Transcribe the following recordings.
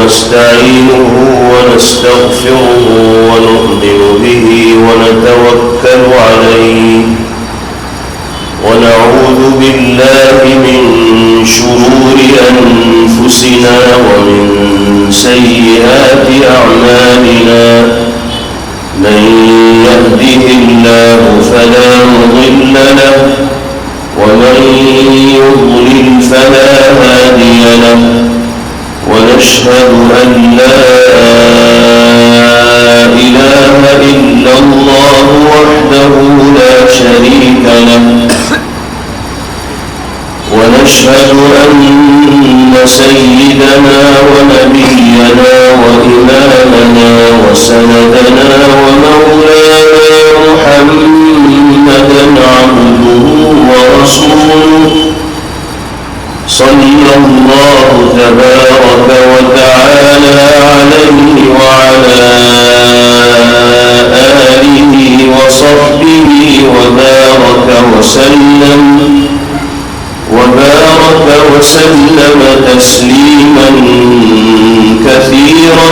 ونستعينه ونستغفره ونؤمن به ونتوكل عليه ونعوذ بالله من شرور أنفسنا ومن سيئات أعمالنا من يهده الله فلا مضل له ومن يضلل فلا هادي له ونشهد أن لا إله إلا الله وحده لا شريك له ونشهد أن سيدنا ونبينا وإمامنا وسندنا ومولانا محمدا عبده ورسوله صلى الله تبارك وتعالى عليه وعلى آله وصحبه وبارك وسلم تسليما كثيرا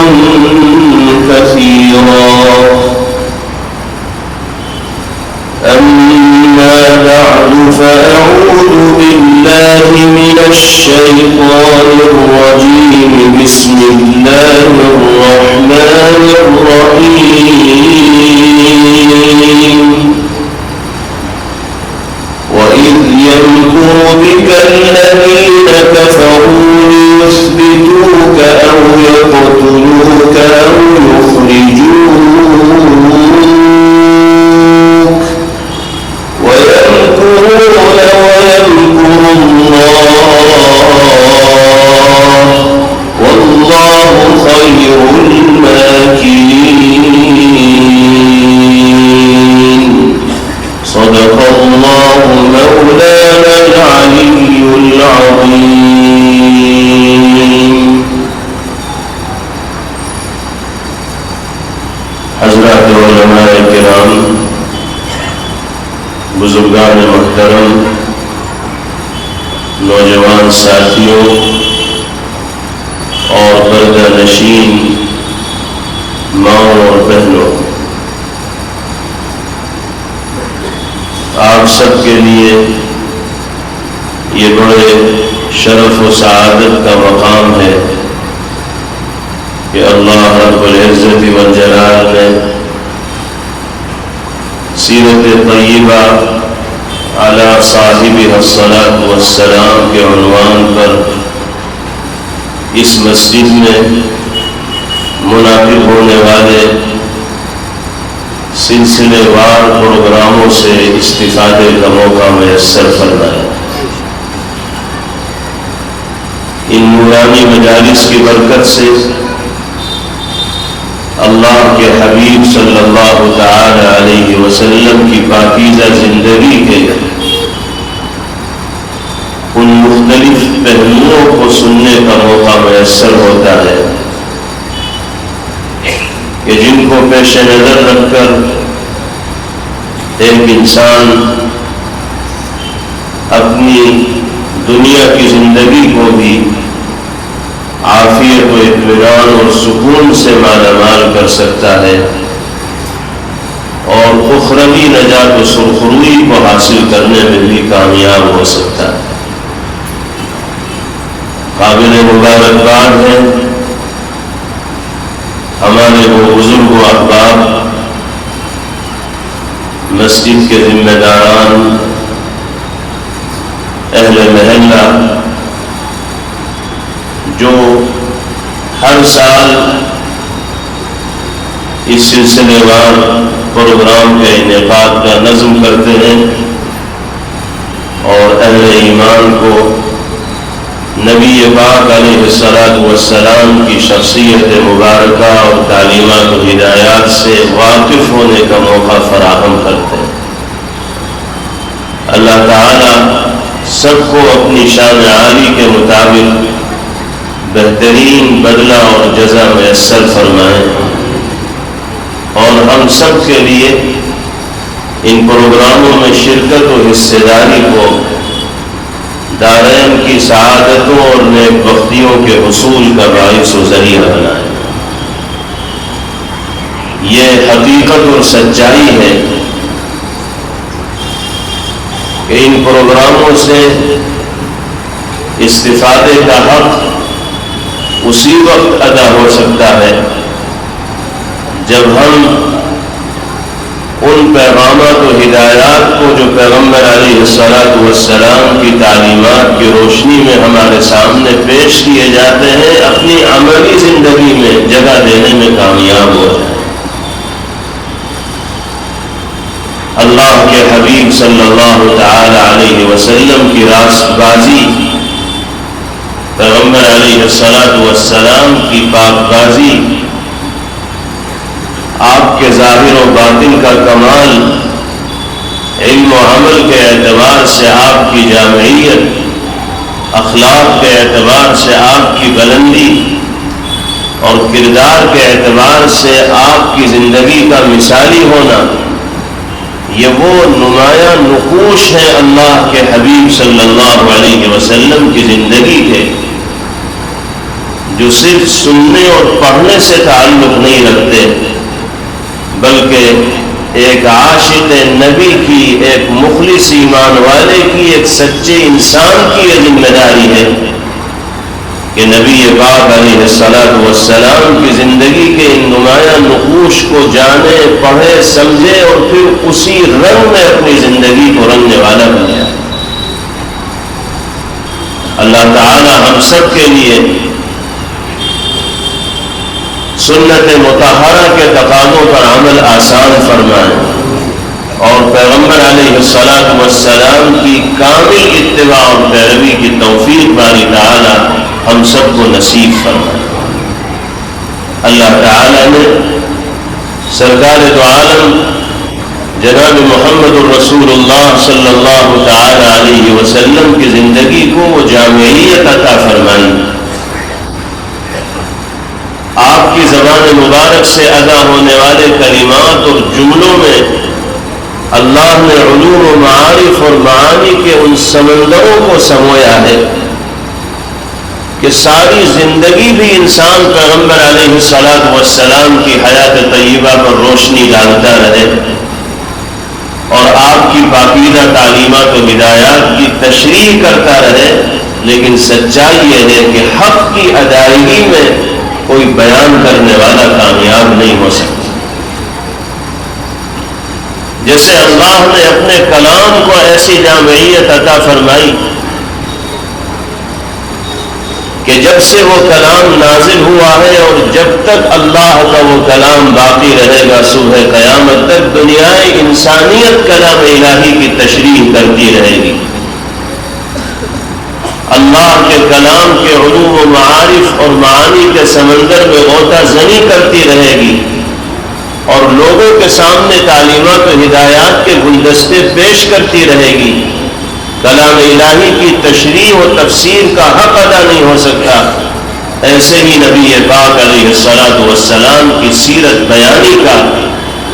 أما بعد فأعوذ بالله من الشيطان الرجيم بسم الله الرحمن الرحيم وإذ يمكر بك الذين كفروا ليثبتوك أو يقتلوك أو يخرجوك ويمكرون ويمكر الله والله خير الماكرين صدق الله مولانا العلي العظيم. حضرات علماء کرام، بزرگان محترم، نوجوان ساتھیوں اور پردہ نشین ماؤں اور بہنوں، آپ سب کے لیے یہ بڑے شرف و سعادت کا مقام ہے کہ اللہ رب العزت والجلال نے سیرت طیبہ علی صاحبہ الصلاۃ والسلام کے عنوان پر اس مسجد میں منعقد ہونے والے سلسلے وار پروگراموں سے استفادے کا موقع میسر فرمائے. ان نورانی مجالس کی برکت سے اللہ کے حبیب صلی اللہ تعالی علیہ وسلم کی پاکیزہ زندگی کے ان مختلف پہلوؤں کو سننے کا موقع میسر ہوتا ہے کہ جن کو پیش نظر رکھ کر ایک انسان اپنی دنیا کی زندگی کو بھی عافیت و اطمینان اور سکون سے مالا مال کر سکتا ہے اور اخروی نجات و سرخروئی کو حاصل کرنے میں بھی کامیاب ہو سکتا ہے. قابل مبارکباد ہے ہمارے وہ بزرگ و احباب، مسجد کے ذمہ داران، اہل محلہ، جو ہر سال اس سلسلے وار پروگرام کے انعقاد کا نظم کرتے ہیں اور اہل ایمان کو نبی پاک علیہ الصلاۃ والسلام کی شخصیت مبارکہ اور تعلیمات و ہدایات سے واقف ہونے کا موقع فراہم کرتے ہیں. اللہ تعالی سب کو اپنی شان عالی کے مطابق بہترین بدلہ اور جزا میسر فرمائیں اور ہم سب کے لیے ان پروگراموں میں شرکت و حصہ داری کو دارین کی سعادتوں اور نیک بختیوں کے حصول کا باعث و ذریعہ بنائے۔ یہ حقیقت اور سچائی ہے کہ ان پروگراموں سے استفادے کا حق اسی وقت ادا ہو سکتا ہے جب ہم ان پیغامات و ہدایات کو جو پیغمبر علیہ الصلاۃ والسلام کی تعلیمات کی روشنی میں ہمارے سامنے پیش کیے جاتے ہیں اپنی عملی زندگی میں جگہ دینے میں کامیاب ہو جائیں۔ اللہ کے حبیب صلی اللہ تعالی علیہ وسلم کی راست بازی، پیغمبر علیہ الصلاۃ والسلام کی پاک بازی، آپ کے ظاہر و باطن کا کمال، علم و عمل کے اعتبار سے آپ کی جامعیت، اخلاق کے اعتبار سے آپ کی بلندی اور کردار کے اعتبار سے آپ کی زندگی کا مثالی ہونا، یہ وہ نمایاں نقوش ہیں اللہ کے حبیب صلی اللہ علیہ وسلم کی زندگی کے، جو صرف سننے اور پڑھنے سے تعلق نہیں رکھتے بلکہ ایک عاشق نبی کی، ایک مخلص ایمان والے کی، ایک سچے انسان کی یہ ذمہ داری ہے کہ نبی پاک علیہ الصلاۃ والسلام کی زندگی کے ان نمایاں نقوش کو جانے، پڑھے، سمجھے اور پھر اسی رنگ میں اپنی زندگی کو رنگنے والا بن جائے۔ اللہ تعالی ہم سب کے لیے سنت مطہرہ کے تقاضوں پر عمل آسان فرمائے اور پیغمبر علیہ الصلاۃ والسلام کی کامل اتباع اور پیروی کی توفیق باری تعالی ہم سب کو نصیب فرمائے۔ اللہ تعالی نے سرکار دو عالم جناب محمد الرسول اللہ صلی اللہ تعالی علیہ وسلم کی زندگی کو وہ جامعیت عطا فرمائی۔ آپ کی زبان مبارک سے ادا ہونے والے کلمات اور جملوں میں اللہ نے علوم و معارف اور معانی کے ان سمندروں کو سمویا ہے کہ ساری زندگی بھی انسان پیغمبر علیہ الصلاۃ والسلام کی حیات طیبہ پر روشنی ڈالتا رہے اور آپ کی پاکیزہ تعلیمات و ہدایات کی تشریح کرتا رہے، لیکن سچائی یہ ہے کہ حق کی ادائیگی میں کوئی بیان کرنے والا کامیاب نہیں ہو سکتا۔ جیسے اللہ نے اپنے کلام کو ایسی جامعیت عطا فرمائی کہ جب سے وہ کلام نازل ہوا ہے اور جب تک اللہ کا وہ کلام باقی رہے گا صبح قیامت تک دنیا انسانیت کلام الہی کی تشریح کرتی رہے گی۔ اللہ کے کلام کے علوم و معارف اور معانی کے سمندر میں غوطہ زنی کرتی رہے گی اور لوگوں کے سامنے تعلیمات و ہدایات کے گلدستے پیش کرتی رہے گی۔ کلام الہی کی تشریح و تفسیر کا حق ادا نہیں ہو سکتا، ایسے ہی نبی پاک علیہ الصلاۃ والسلام کی سیرت بیانی کا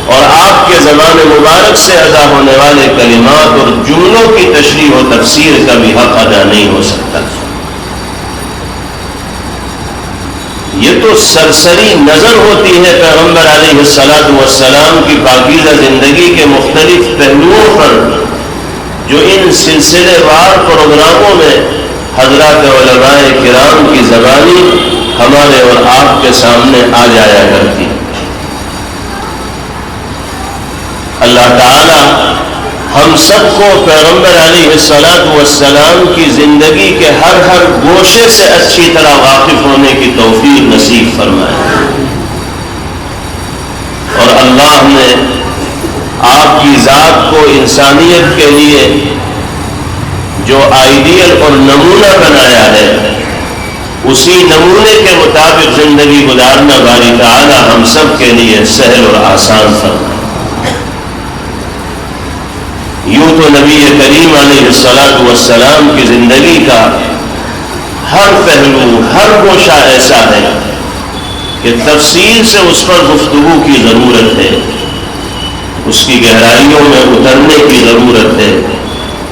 اور آپ کے زبان مبارک سے ادا ہونے والے کلمات اور جملوں کی تشریح و تفسیر کا بھی حق ادا نہیں ہو سکتا۔ یہ تو سرسری نظر ہوتی ہے پیغمبر علیہ الصلاۃ والسلام کی پاکیزہ زندگی کے مختلف پہلوؤں پر، جو ان سلسلے وار پروگراموں میں حضرات علماء کرام کی زبانی ہمارے اور آپ کے سامنے آ جایا کرتی۔ اللہ تعالی ہم سب کو پیغمبر علیہ الصلاۃ والسلام کی زندگی کے ہر گوشے سے اچھی طرح واقف ہونے کی توفیق نصیب فرمائے، اور اللہ نے آپ کی ذات کو انسانیت کے لیے جو آئیڈیل اور نمونہ بنایا ہے اسی نمونے کے مطابق زندگی گزارنا باری تعالی ہم سب کے لیے سہل اور آسان فرمائے۔ یوں تو نبی کریم علیہ الصلاۃ والسلام کی زندگی کا ہر پہلو، ہر گوشہ ایسا ہے کہ تفصیل سے اس پر گفتگو کی ضرورت ہے، اس کی گہرائیوں میں اترنے کی ضرورت ہے،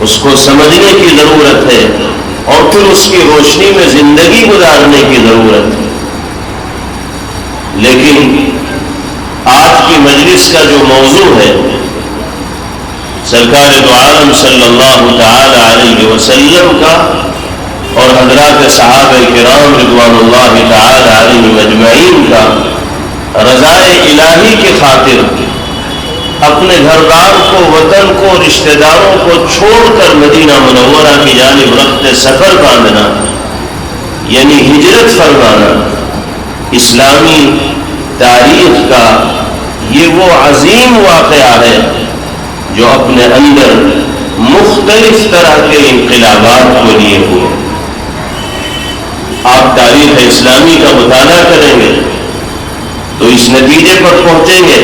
اس کو سمجھنے کی ضرورت ہے، اور پھر اس کی روشنی میں زندگی گزارنے کی ضرورت ہے۔ لیکن آج کی مجلس کا جو موضوع ہے، سرکار دو عالم صلی اللہ تعالی علیہ وسلم کا اور حضرات صحابہ کرام رضوان اللہ تعالی علیہ مجمعین کا رضائے الہی کی خاطر اپنے گھر بار کو، وطن کو، رشتہ داروں کو چھوڑ کر مدینہ منورہ کی جانب رخت سفر باندھنا، یعنی ہجرت فرمانا، اسلامی تاریخ کا یہ وہ عظیم واقعہ ہے جو اپنے اندر مختلف طرح کے انقلابات کو لیے ہوئے۔ آپ تاریخ اسلامی کا مطالعہ کریں گے تو اس نتیجے پر پہنچیں گے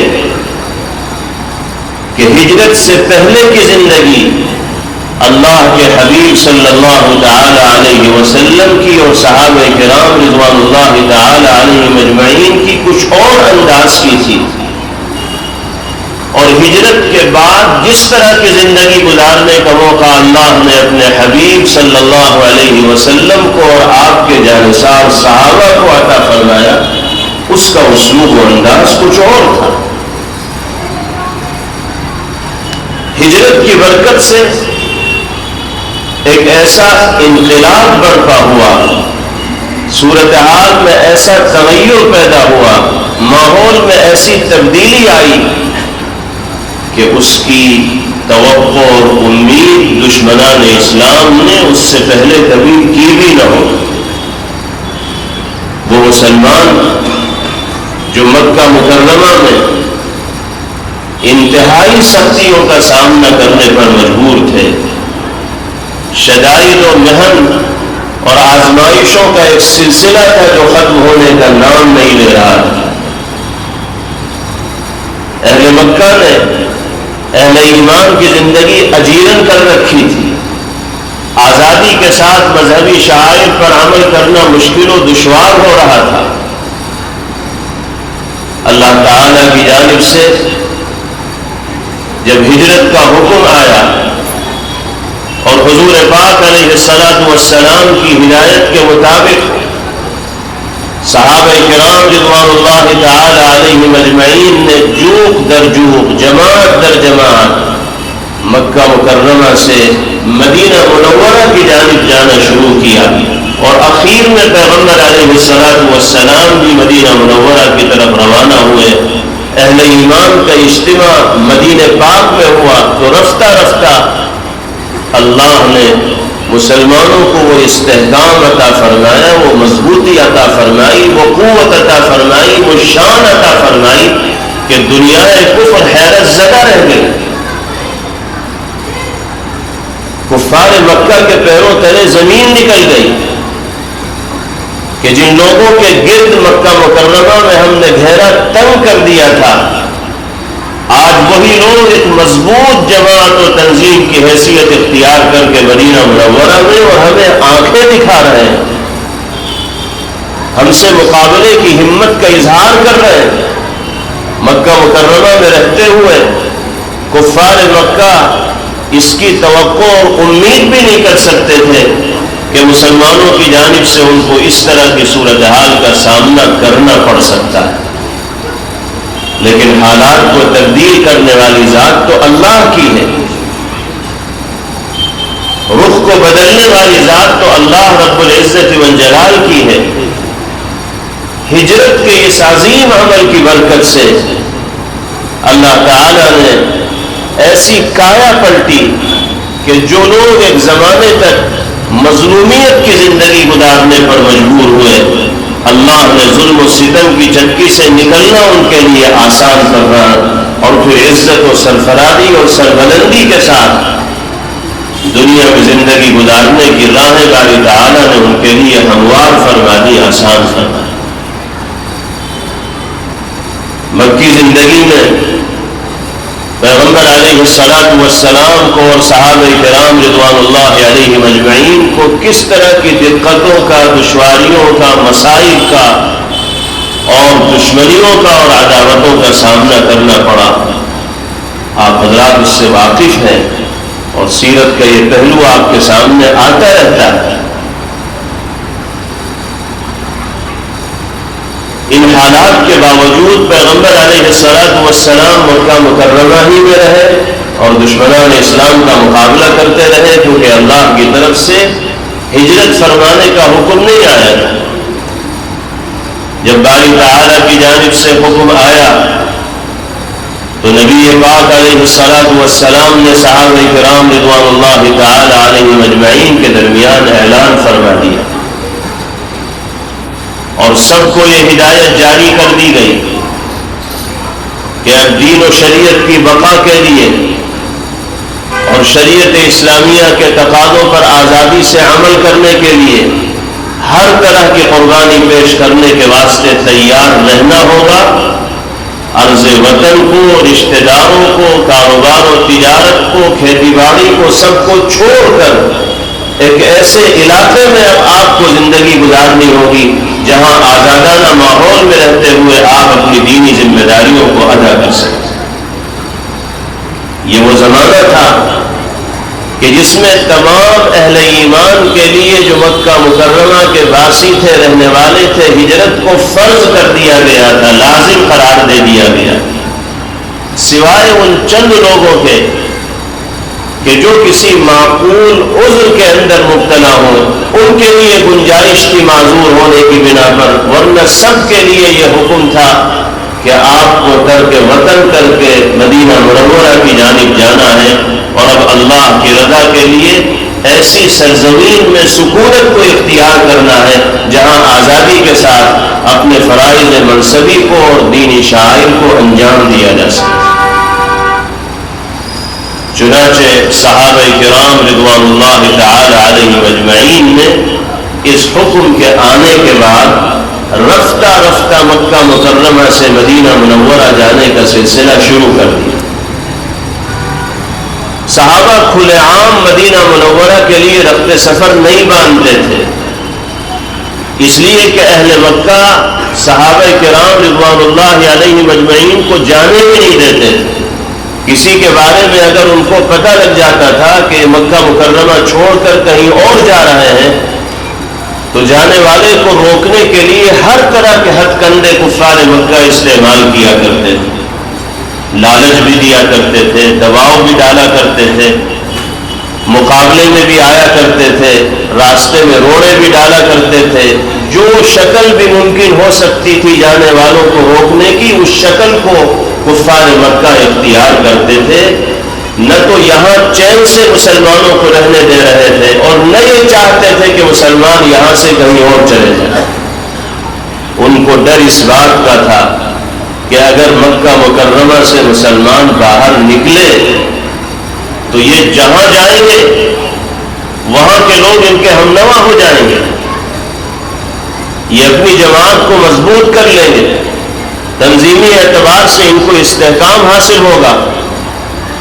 کہ ہجرت سے پہلے کی زندگی اللہ کے حبیب صلی اللہ تعالی علیہ وسلم کی اور صحابہ کرام رضوان اللہ تعالی علیہ مجمعین کی کچھ اور انداز کی تھی، اور ہجرت کے بعد جس طرح کی زندگی گزارنے کا موقع اللہ نے اپنے حبیب صلی اللہ علیہ وسلم کو اور آپ کے جانثار صحابہ کو عطا فرمایا، اس کا اسلوب و انداز کچھ اور تھا۔ ہجرت کی برکت سے ایک ایسا انقلاب برپا ہوا، صورتحال میں ایسا تغیر پیدا ہوا، ماحول میں ایسی تبدیلی آئی کہ اس کی توقع اور امید دشمنان اسلام نے اس سے پہلے کبھی کی بھی نہ ہو۔ وہ مسلمان جو مکہ مکرمہ میں انتہائی سختیوں کا سامنا کرنے پر مجبور تھے، شدائد و محن اور آزمائشوں کا ایک سلسلہ تھا جو ختم ہونے کا نام نہیں لے رہا تھا۔ اہل مکہ نے اہل ایمان کی زندگی اجیرن کر رکھی تھی، آزادی کے ساتھ مذہبی شعائر پر عمل کرنا مشکل و دشوار ہو رہا تھا۔ اللہ تعالی کی جانب سے جب ہجرت کا حکم آیا اور حضور پاک علیہ الصلوۃ والسلام کی ہدایت کے مطابق صحابہ کرام رضوان اللہ تعالی علیہ مجمعین نے جوق در جوق، جماعت در جماعت مکہ مکرمہ سے مدینہ منورہ کی جانب جانا شروع کیا، اور اخیر میں پیغمبر علیہ الصلوۃ والسلام بھی مدینہ منورہ کی طرف روانہ ہوئے۔ اہل ایمان کا اجتماع مدینہ پاک میں ہوا تو رفتہ رفتہ اللہ نے مسلمانوں کو وہ استحکام عطا فرمایا، وہ مضبوطی عطا فرمائی، وہ قوت عطا فرمائی، وہ شان عطا فرمائی کہ دنیا کفر حیرت زدہ رہ گئی۔ کفار مکہ کے پیروں تلے زمین نکل گئی کہ جن لوگوں کے گرد مکہ مکرمہ میں ہم نے گھیرا تنگ کر دیا تھا، آج وہی لوگ ایک مضبوط جماعت و تنظیم کی حیثیت اختیار کر کے مدینہ منورہ میں اور ہمیں آنکھیں دکھا رہے ہیں، ہم سے مقابلے کی ہمت کا اظہار کر رہے ہیں۔ مکہ مکرمہ میں رہتے ہوئے کفار مکہ اس کی توقع اور امید بھی نہیں کر سکتے تھے کہ مسلمانوں کی جانب سے ان کو اس طرح کی صورتحال کا سامنا کرنا پڑ سکتا ہے، لیکن حالات کو تبدیل کرنے والی ذات تو اللہ کی ہے، رخ کو بدلنے والی ذات تو اللہ رب العزت والجلال کی ہے۔ ہجرت کے اس عظیم عمل کی برکت سے اللہ تعالی نے ایسی کایا پلٹی کہ جو لوگ ایک زمانے تک مظلومیت کی زندگی گزارنے پر مجبور ہوئے، اللہ نے ظلم و ستم کی چکی سے نکلنا ان کے لیے آسان کرنا، اور پھر عزت و سرفرازی اور سربلندی کے ساتھ دنیا میں زندگی گزارنے کی راہیں باری تعالیٰ نے ان کے لیے ہموار فرما دی، آسان فرما دی۔ مکی زندگی میں پیغمبر علیہ الصلوۃ والسلام کو اور صحابہ کرام رضوان اللہ علیہ مجمعین کو کس طرح کی دقتوں کا، دشواریوں کا، مصائب کا اور دشمنیوں کا اور عداوتوں کا سامنا کرنا پڑا، آپ حضرات اس سے واقف ہیں، اور سیرت کا یہ پہلو آپ کے سامنے آتا رہتا ہے۔ ان حالات کے باوجود پیغمبر علیہ السلام مکہ مکرمہ ہی میں رہے اور دشمنان اسلام کا مقابلہ کرتے رہے، کیونکہ اللہ کی طرف سے ہجرت فرمانے کا حکم نہیں آیا تھا۔ جب باری تعالیٰ کی جانب سے حکم آیا تو نبی پاک علیہ السلام نے صحابہ کرام رضوان اللہ تعالی علیہم اجمعین کے درمیان اعلان فرما دیا اور سب کو یہ ہدایت جاری کر دی گئی کہ اب دین و شریعت کی بقا کے لیے اور شریعت اسلامیہ کے تقاضوں پر آزادی سے عمل کرنے کے لیے ہر طرح کی قربانی پیش کرنے کے واسطے تیار رہنا ہوگا۔ عرض وطن کو، رشتہ داروں کو، کاروبار و تجارت کو، کھیتی باڑی کو، سب کو چھوڑ کر ایک ایسے علاقے میں اب آپ کو زندگی گزارنی ہوگی جہاں آزادانہ ماحول میں رہتے ہوئے آپ اپنی دینی ذمہ داریوں کو ادا کر سکیں۔ یہ وہ زمانہ تھا کہ جس میں تمام اہل ایمان کے لیے جو مکہ مکرمہ کے باسی تھے، رہنے والے تھے، ہجرت کو فرض کر دیا گیا تھا، لازم قرار دے دیا گیا، سوائے ان چند لوگوں کے کہ جو کسی معقول عذر کے اندر مبتلا ہو، ان کے لیے گنجائش کی معذور ہونے کی بنا پر، ورنہ سب کے لیے یہ حکم تھا کہ آپ کو ترک وطن کر کے مدینہ منورہ کی جانب جانا ہے اور اب اللہ کی رضا کے لیے ایسی سرزمین میں سکونت کو اختیار کرنا ہے جہاں آزادی کے ساتھ اپنے فرائض منصبی کو اور دینی شعائر کو انجام دیا جا سکے۔ چنانچہ صحابہ کرام رضوان اللہ تعالی علیہم اجمعین نے اس حکم کے آنے کے بعد رفتہ رفتہ مکہ مکرمہ سے مدینہ منورہ جانے کا سلسلہ شروع کر دیا۔ صحابہ کھلے عام مدینہ منورہ کے لیے رخت سفر نہیں باندھتے تھے، اس لیے کہ اہل مکہ صحابہ کرام رضوان اللہ علیہم اجمعین کو جانے بھی نہیں دیتے تھے۔ کسی کے بارے میں اگر ان کو پتہ لگ جاتا تھا کہ مکہ مکرمہ چھوڑ کر کہیں اور جا رہے ہیں تو جانے والے کو روکنے کے لیے ہر طرح کے ہتھ کنڈے کفار مکہ استعمال کیا کرتے تھے، لالچ بھی دیا کرتے تھے، دباؤ بھی ڈالا کرتے تھے، مقابلے میں بھی آیا کرتے تھے، راستے میں روڑے بھی ڈالا کرتے تھے، جو شکل بھی ممکن ہو سکتی تھی جانے والوں کو روکنے کی، اس شکل کو کفار مکہ اختیار کرتے تھے۔ نہ تو یہاں چین سے مسلمانوں کو رہنے دے رہے تھے اور نہ یہ چاہتے تھے کہ مسلمان یہاں سے کہیں اور چلے جائیں۔ ان کو ڈر اس بات کا تھا کہ اگر مکہ مکرمہ سے مسلمان باہر نکلے تو یہ جہاں جائیں گے وہاں کے لوگ ان کے ہمنوا ہو جائیں گے، یہ اپنی جماعت کو مضبوط کر لیں گے، تنظیمی اعتبار سے ان کو استحکام حاصل ہوگا،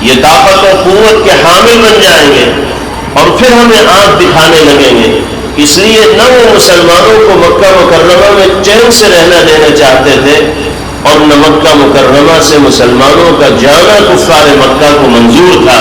یہ طاقت و قوت کے حامل بن جائیں گے اور پھر ہمیں آنکھ دکھانے لگیں گے۔ اس لیے نہ وہ مسلمانوں کو مکہ مکرمہ میں چین سے رہنا دینا چاہتے تھے اور نہ مکہ مکرمہ سے مسلمانوں کا جانا کفار مکہ کو منظور تھا۔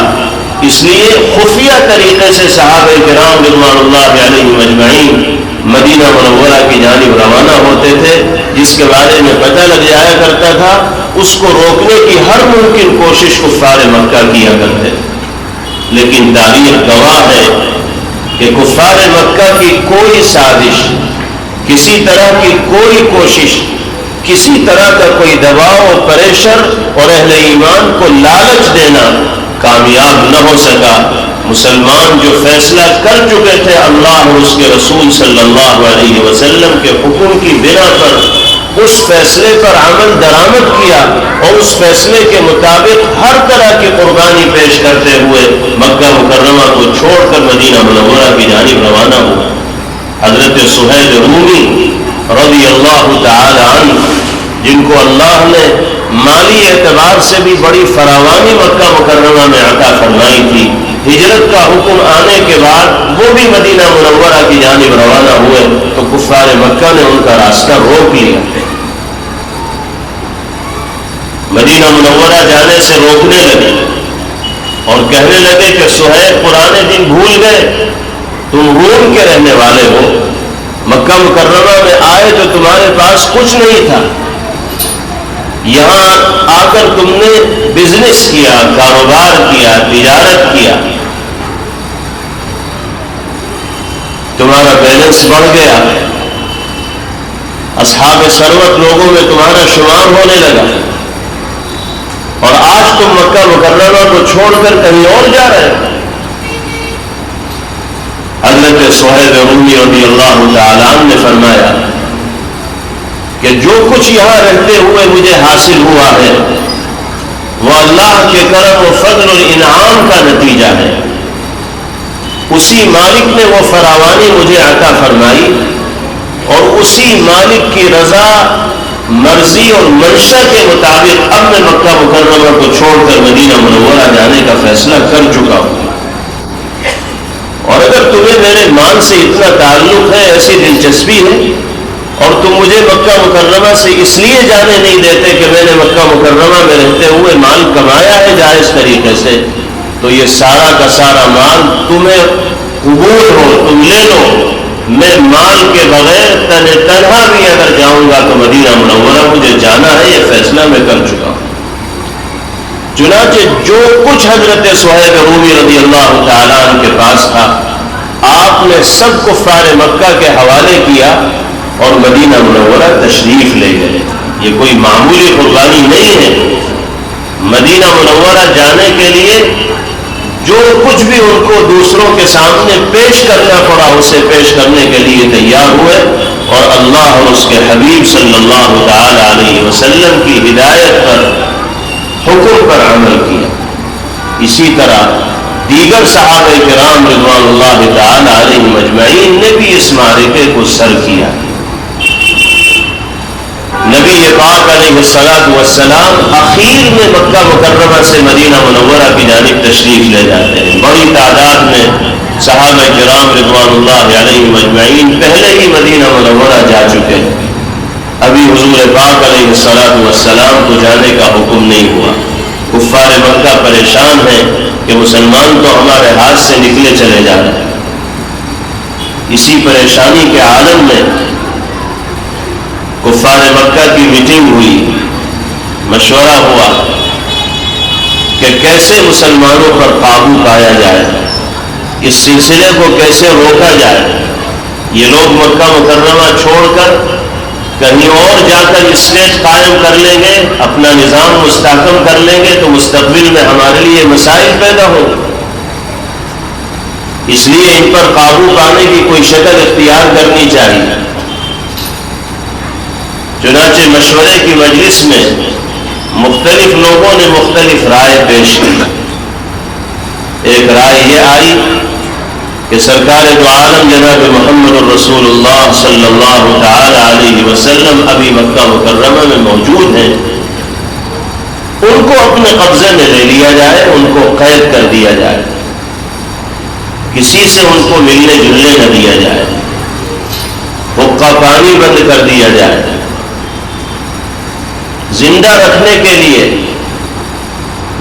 اس لیے خفیہ طریقے سے صحابہ کرام رضوان اللہ علیہم اجمعین مدینہ منورہ کی جانب روانہ ہوتے تھے، جس کے بارے میں پتہ لگ جایا کرتا تھا اس کو روکنے کی ہر ممکن کوشش کفار مکہ کیا کرتے تھے۔ لیکن تاریخ گواہ ہے کہ کفار مکہ کی کوئی سازش، کسی طرح کی کوئی کوشش، کسی طرح کا کوئی دباؤ و پریشر اور اہل ایمان کو لالچ دینا کامیاب نہ ہو سکا۔ مسلمان جو فیصلہ کر چکے تھے اللہ اور اس کے رسول صلی اللہ علیہ وسلم کے حکم کی بنا پر، اس فیصلے پر عمل درآمد کیا اور اس فیصلے کے مطابق ہر طرح کی قربانی پیش کرتے ہوئے مکہ مکرمہ کو چھوڑ کر مدینہ منورہ کی جانب روانہ ہوا۔ حضرت سہیل رومی رضی اللہ تعالی عنہ، جن کو اللہ نے مالی اعتبار سے بھی بڑی فراوانی مکہ مکرمہ میں عطا فرمائی تھی، ہجرت کا حکم آنے کے بعد وہ بھی مدینہ منورہ کی جانب روانہ ہوئے تو کفار مکہ نے ان کا راستہ روک لیا، مدینہ منورہ جانے سے روکنے لگے اور کہنے لگے کہ سہیل پرانے دن بھول گئے، تم روم کے رہنے والے ہو، مکہ مکرمہ میں آئے تو تمہارے پاس کچھ نہیں تھا، یہاں آ کر تم نے بزنس کیا، کاروبار کیا، تجارت کیا، تمہارا بیلنس بڑھ گیا، اصحاب ثروت لوگوں میں تمہارا شمار ہونے لگا، اور آج تم مکہ مکرمہ کو چھوڑ کر کہیں اور جا رہے ہو۔ حضرت صہیب رومی رضی اللہ تعالیٰ عنہ نے فرمایا کہ جو کچھ یہاں رہتے ہوئے مجھے حاصل ہوا ہے وہ اللہ کے کرم و فضل اور انعام کا نتیجہ ہے، اسی مالک نے وہ فراوانی مجھے عطا فرمائی، اور اسی مالک کی رضا، مرضی اور منشا کے مطابق اب میں مکہ مکرمہ کو چھوڑ کر مدینہ منورہ جانے کا فیصلہ کر چکا ہوں۔ اور اگر تمہیں میرے مال سے اتنا تعلق ہے، ایسی دلچسپی ہے، اور تم مجھے مکہ مکرمہ سے اس لیے جانے نہیں دیتے کہ میں نے مکہ مکرمہ میں رہتے ہوئے مال کمایا ہے جائز طریقے سے، تو یہ سارا کا سارا مال تمہیں قبول ہو، تم لے لو، میں مال کے بغیر تنہا بھی اگر جاؤں گا تو مدینہ منورہ مجھے جانا ہے، یہ فیصلہ میں کر چکا ہوں۔ چنانچہ جو کچھ حضرت صہیب رومی رضی اللہ تعالیٰ عنہ کے پاس تھا آپ نے سب کفار مکہ کے حوالے کیا اور مدینہ منورہ تشریف لے گئے۔ یہ کوئی معمولی قربانی نہیں ہے، مدینہ منورہ جانے کے لیے جو کچھ بھی ان کو دوسروں کے سامنے پیش کرنا پڑا اسے پیش کرنے کے لیے تیار ہوئے، اور اللہ اور اس کے حبیب صلی اللہ تعالی علیہ وسلم کی ہدایت پر، حکم پر عمل کیا۔ اسی طرح دیگر صحابہ کرام رضوان اللہ تعالی علیہم اجمعین نے بھی اس معرکے کو سر کیا۔ نبی پاک علیہ الصلوۃ والسلام اخیر میں مکہ مکرمہ سے مدینہ منورہ کی جانب تشریف لے جاتے ہیں۔ بڑی تعداد میں صحابہ کرام رضوان اللہ علیہم اجمعین پہلے ہی مدینہ منورہ جا چکے ہیں، ابھی حضور پاک علیہ الصلوۃ والسلام کو جانے کا حکم نہیں ہوا۔ کفار مکہ پریشان ہیں کہ مسلمان تو ہمارے ہاتھ سے نکلے چلے جا رہے ہیں۔ اسی پریشانی کے عالم میں کفار مکہ کی میٹنگ ہوئی، مشورہ ہوا کہ کیسے مسلمانوں پر قابو پایا جائے، اس سلسلے کو کیسے روکا جائے۔ یہ لوگ مکہ مکرمہ چھوڑ کر کہیں اور جا کر اسٹیٹ قائم کر لیں گے، اپنا نظام مستحکم کر لیں گے تو مستقبل میں ہمارے لیے مسائل پیدا ہوں، اس لیے ان پر قابو پانے کی کوئی شکل اختیار کرنی چاہیے۔ چنانچہ مشورے کی مجلس میں مختلف لوگوں نے مختلف رائے پیش کی۔ ایک رائے یہ آئی کہ سرکار دو عالم جناب محمد الرسول اللہ صلی اللہ تعالی علیہ وسلم ابھی مکہ مکرمہ میں موجود ہیں، ان کو اپنے قبضے میں لے لیا جائے، ان کو قید کر دیا جائے، کسی سے ان کو ملنے جلنے نہ دیا جائے، حقہ پانی بند کر دیا جائے، زندہ رکھنے کے لیے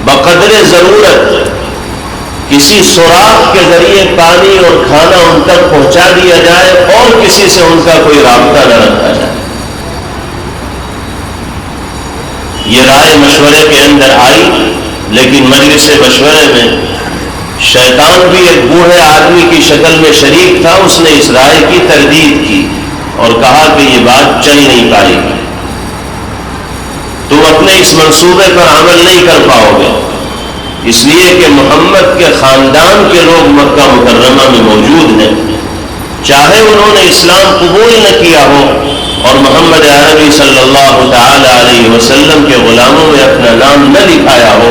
بقدر ضرورت کسی سوراخ کے ذریعے پانی اور کھانا ان تک پہنچا دیا جائے، اور کسی سے ان کا کوئی رابطہ نہ رکھا جائے۔ یہ رائے مشورے کے اندر آئی، لیکن مجلس مشورے میں شیطان بھی ایک بوڑھے آدمی کی شکل میں شریک تھا، اس نے اس رائے کی تردید کی اور کہا کہ یہ بات چل نہیں پائے گی، تم اپنے اس منصوبے پر عمل نہیں کر پاؤ گے، اس لیے کہ محمد کے خاندان کے لوگ مکہ مکرمہ میں موجود ہیں، چاہے انہوں نے اسلام قبول نہ کیا ہو اور محمد عربی صلی اللہ تعالی علیہ وسلم کے غلاموں میں اپنا نام نہ لکھایا ہو،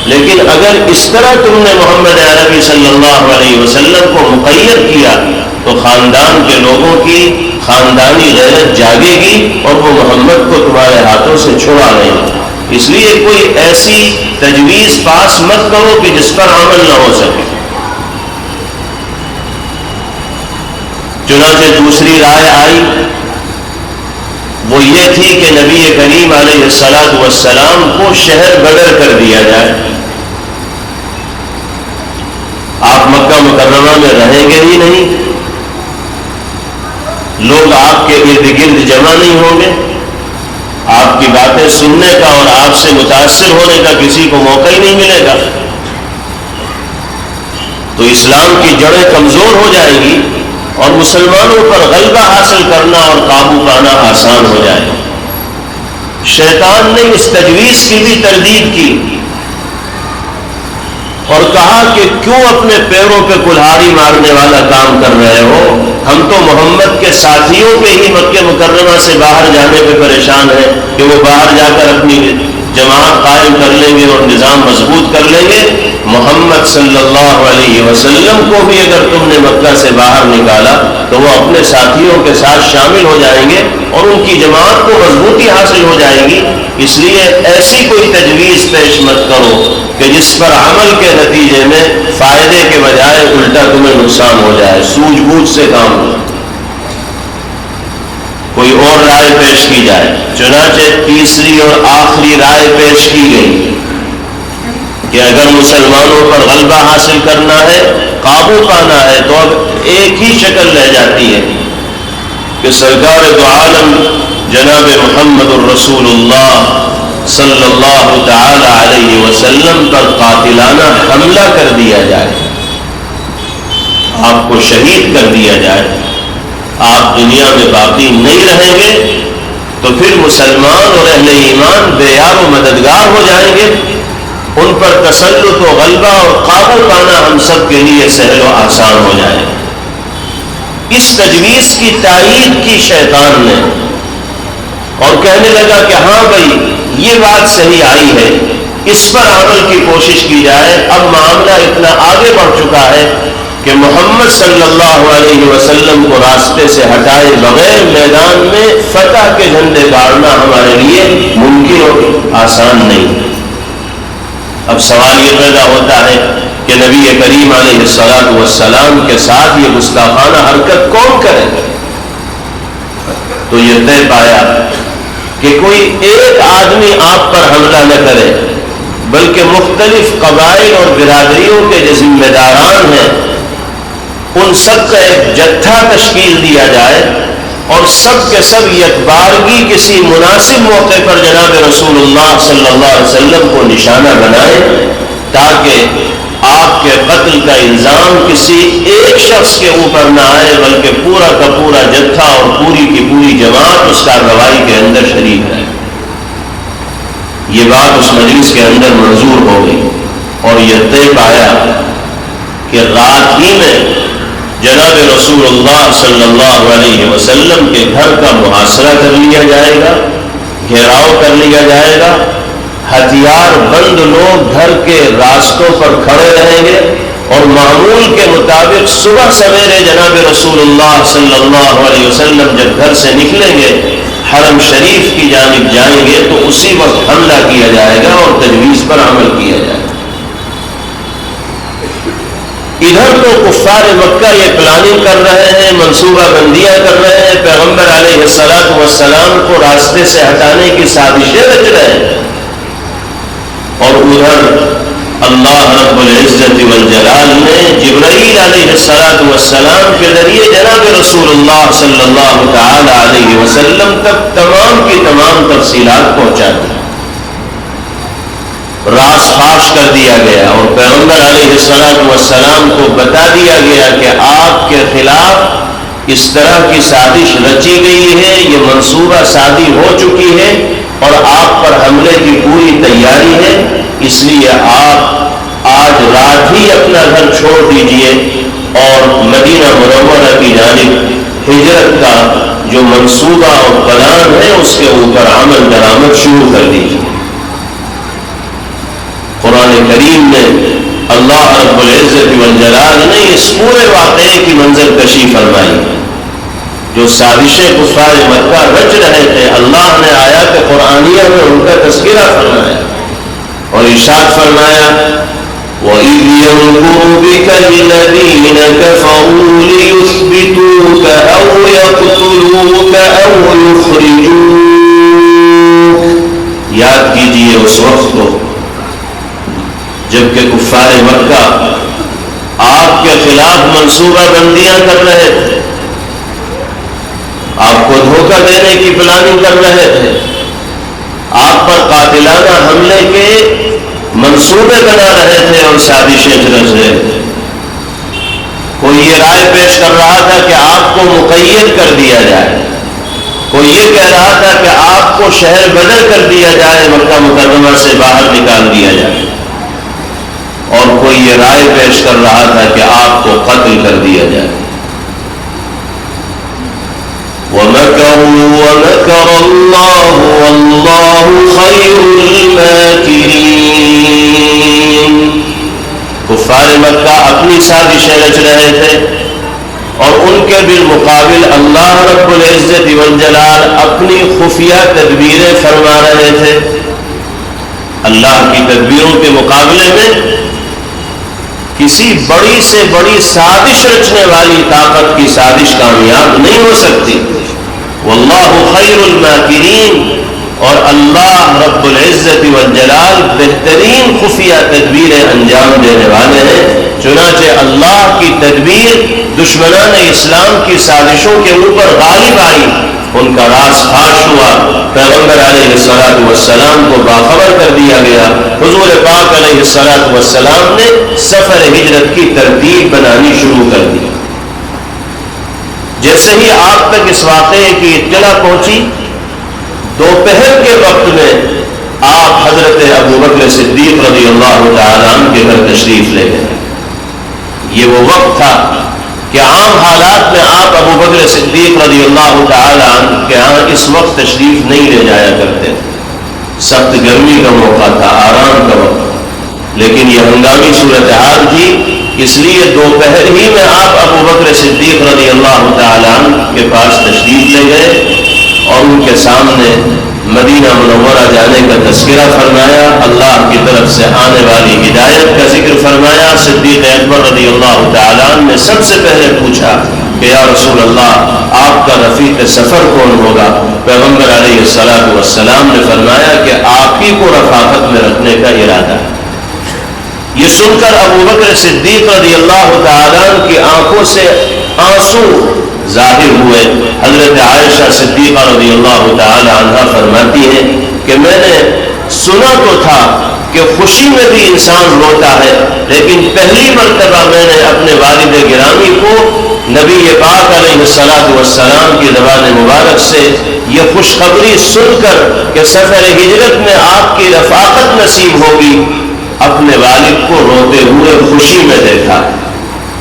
لیکن اگر اس طرح تم نے محمد عربی صلی اللہ علیہ وسلم کو مقید کیا تو خاندان کے لوگوں کی خاندانی غیرت جاگے گی اور وہ محمد کو تمہارے ہاتھوں سے چھڑا لیں گے، اس لیے کوئی ایسی تجویز پاس مت کرو کہ جس پر عمل نہ ہو سکے۔ چنانچہ دوسری رائے آئی، وہ یہ تھی کہ نبی کریم علیہ الصلوۃ والسلام کو شہر بدر کر دیا جائے، آپ مکہ مکرمہ میں رہیں گے ہی نہیں، لوگ آپ کے ارد گرد جمع نہیں ہوں گے، آپ کی باتیں سننے کا اور آپ سے متاثر ہونے کا کسی کو موقع ہی نہیں ملے گا، تو اسلام کی جڑیں کمزور ہو جائیں گی اور مسلمانوں پر غلبہ حاصل کرنا اور قابو پانا آسان ہو جائے گا۔ شیطان نے اس تجویز کی بھی تردید کی اور کہا کہ کیوں اپنے پیروں پہ کلہاڑی مارنے والا کام کر رہے ہو؟ ہم تو محمد کے ساتھیوں کے ہی مکہ مکرمہ سے باہر جانے پہ پریشان ہیں کہ وہ باہر جا کر اپنی جماعت قائم کر لیں گے اور نظام مضبوط کر لیں گے۔ محمد صلی اللہ علیہ وسلم کو بھی اگر تم نے مکہ سے باہر نکالا تو وہ اپنے ساتھیوں کے ساتھ شامل ہو جائیں گے اور ان کی جماعت کو مضبوطی حاصل ہو جائے گی، اس لیے ایسی کوئی تجویز پیش مت کرو کہ جس پر عمل کے نتیجے میں فائدے کے بجائے الٹا تمہیں نقصان ہو جائے، سوجھ بوجھ سے کام ہو، کوئی اور رائے پیش کی جائے۔ چنانچہ تیسری اور آخری رائے پیش کی گئی کہ اگر مسلمانوں پر غلبہ حاصل کرنا ہے، قابو پانا ہے، تو اب ایک ہی شکل رہ جاتی ہے کہ سرکار دو عالم جناب محمد الرسول اللہ صلی اللہ تعالی علیہ وسلم پر قاتلانہ حملہ کر دیا جائے، آپ کو شہید کر دیا جائے، آپ دنیا میں باقی نہیں رہیں گے، تو پھر مسلمان اور اہل ایمان بے یار و مددگار ہو جائیں گے، ان پر تسلط و غلبہ اور قابو پانا ہم سب کے لیے سہل و آسان ہو جائے۔ اس تجویز کی تائید کی شیطان نے اور کہنے لگا کہ ہاں بھائی یہ بات صحیح آئی ہے، اس پر عمل کی کوشش کی جائے۔ اب معاملہ اتنا آگے بڑھ چکا ہے کہ محمد صلی اللہ علیہ وسلم کو راستے سے ہٹائے بغیر میدان میں فتح کے جھنڈے گاڑنا ہمارے لیے ممکن اور آسان نہیں۔ اب سوال یہ پیدا ہوتا ہے کہ نبی کریم علیہ الصلاۃ والسلام کے ساتھ یہ گستاخانہ حرکت کون کرے؟ تو یہ طے پایا کہ کوئی ایک آدمی آپ پر حملہ نہ کرے، بلکہ مختلف قبائل اور برادریوں کے جو ذمہ داران ہیں ان سب کا ایک جتھا تشکیل دیا جائے اور سب کے سب یکبارگی کسی مناسب موقع پر جناب رسول اللہ صلی اللہ علیہ وسلم کو نشانہ بنائے، تاکہ آپ کے قتل کا الزام کسی ایک شخص کے اوپر نہ آئے بلکہ پورا کا پورا جتھا اور پوری کی پوری جماعت اس کارروائی کے اندر شریک ہے۔ یہ بات اس مجلس کے اندر منظور ہو گئی اور یہ طے پایا کہ رات ہی میں جناب رسول اللہ صلی اللہ علیہ وسلم کے گھر کا محاصرہ کر لیا جائے گا، گھیراؤ کر لیا جائے گا، ہتھیار بند لوگ گھر کے راستوں پر کھڑے رہیں گے اور معمول کے مطابق صبح سویرے جناب رسول اللہ صلی اللہ علیہ وسلم جب گھر سے نکلیں گے حرم شریف کی جانب جائیں گے تو اسی وقت حملہ کیا جائے گا اور تجویز پر عمل کیا جائے گا۔ ادھر تو کفار مکہ یہ پلاننگ کر رہے ہیں، منصوبہ بندیاں کر رہے ہیں، پیغمبر علیہ الصلاۃ والسلام کو راستے سے ہٹانے کی سازشیں رچ رہے ہیں، اور ادھر اللہ رب العزت والجلال نے جبرائیل علیہ الصلاۃ والسلام کے ذریعے جناب رسول اللہ صلی اللہ تعالی علیہ وسلم تک تمام کی تمام تفصیلات پہنچا دی، راز فاش کر دیا گیا اور پیغمبر علیہ الصلاۃ والسلام کو بتا دیا گیا کہ آپ کے خلاف اس طرح کی سازش رچی گئی ہے، یہ منصوبہ سازی ہو چکی ہے اور آپ پر حملے کی پوری تیاری ہے، اس لیے آپ آج رات ہی اپنا گھر چھوڑ دیجئے اور مدینہ منورہ کی جانب ہجرت کا جو منصوبہ اور پلان ہے اس کے اوپر عمل درآمد شروع کر دیجئے۔ قرآن کریم میں اللہ رب العزت والجلال نے اس پورے واقعے کی منظر کشی فرمائی، جو سازشیں کفار مکہ رچ رہے تھے اللہ نے آیات قرآنیہ میں ان کا تذکرہ فرمایا اور ارشاد فرمایا وَإِذْ يَمْكُرُ بِكَ الَّذِينَ كَفَرُوا لِيُثْبِتُوكَ أَوْ يَقْتُلُوكَ أَوْ يُخْرِجُوكَ۔ یاد کیجئے اس وقت کو جبکہ کفار مکہ آپ کے خلاف منصوبہ بندیاں کر رہے تھے، آپ کو دھوکہ دینے کی پلاننگ کر رہے تھے، آپ پر قاتلانہ حملے کے منصوبے بنا رہے تھے اور سازشیں رچ رہے تھے۔ کوئی یہ رائے پیش کر رہا تھا کہ آپ کو مقید کر دیا جائے، کوئی یہ کہہ رہا تھا کہ آپ کو شہر بدر کر دیا جائے، مکہ مکرمہ سے باہر نکال دیا جائے، اور کوئی یہ رائے پیش کر رہا تھا کہ آپ کو قتل کر دیا جائے۔ وَمَكَرُوا وَمَكَرَ اللَّهُ وَاللَّهُ خَيْرُ الْمَاكِرِينَ۔ کفار مکہ اپنی سازشیں رچ رہے تھے اور ان کے بالمقابل اللہ رب العزت والجلال اپنی خفیہ تدبیریں فرما رہے تھے۔ اللہ کی تدبیروں کے مقابلے میں کسی بڑی سے بڑی سازش رچنے والی طاقت کی سازش کامیاب نہیں ہو سکتی۔ واللہ خیر الماکرین، اور اللہ رب العزت والجلال بہترین خفیہ تدبیریں انجام دینے والے ہیں۔ چنانچہ اللہ کی تدبیر دشمنان اسلام کی سازشوں کے اوپر غالب آئی، ان کا راز فاش ہوا، پیغمبر علیہ الصلوۃ والسلام کو باخبر کر دیا گیا۔ حضور پاک علیہ الصلوۃ والسلام نے سفر ہجرت کی ترتیب بنانی شروع کر دی۔ جیسے ہی آپ تک اس واقعے کی اطلاع پہنچی، دوپہر کے وقت میں آپ حضرت ابوبکر صدیق رضی اللہ تعالیٰ عنہ کے گھر تشریف لے گئے۔ یہ وہ وقت تھا کہ عام حالات میں آپ ابوبکر صدیق رضی اللہ تعالیٰ عنہ کے ہاں اس وقت تشریف نہیں لے جایا کرتے، سخت گرمی کا موقع تھا، آرام کا وقت، لیکن یہ ہنگامی صورتحال تھی، اس لیے دوپہر ہی میں آپ ابوبکر صدیق رضی اللہ تعالیٰ عنہ کے پاس تشریف لے گئے اور ان کے سامنے مدینہ منورہ جانے کا تذکرہ فرمایا، اللہ کی طرف سے آنے والی ہدایت کا ذکر فرمایا۔ صدیق اکبر رضی اللہ تعالیٰ عنہ نے سب سے پہلے پوچھا کہ یا رسول اللہ، آپ کا رفیق سفر کون ہوگا؟ پیغمبر علیہ الصلوۃ والسلام نے فرمایا کہ آپ ہی کو رفاقت میں رکھنے کا ارادہ ہے۔ یہ سن کر ابوبکر صدیق رضی اللہ تعالیٰ عنہ کی آنکھوں سے آنسو ظاہر ہوئے۔ حضرت عائشہ صدیقہ رضی اللہ تعالی عنہا فرماتی ہیں کہ میں نے سنا تو تھا کہ خوشی میں بھی انسان روتا ہے، لیکن پہلی مرتبہ میں نے اپنے والد گرامی کو نبی پاک علیہ الصلوۃ والسلام کی زبان مبارک سے یہ خوشخبری سن کر کہ سفر ہجرت میں آپ کی رفاقت نصیب ہوگی، اپنے والد کو روتے ہوئے خوشی میں دیکھا۔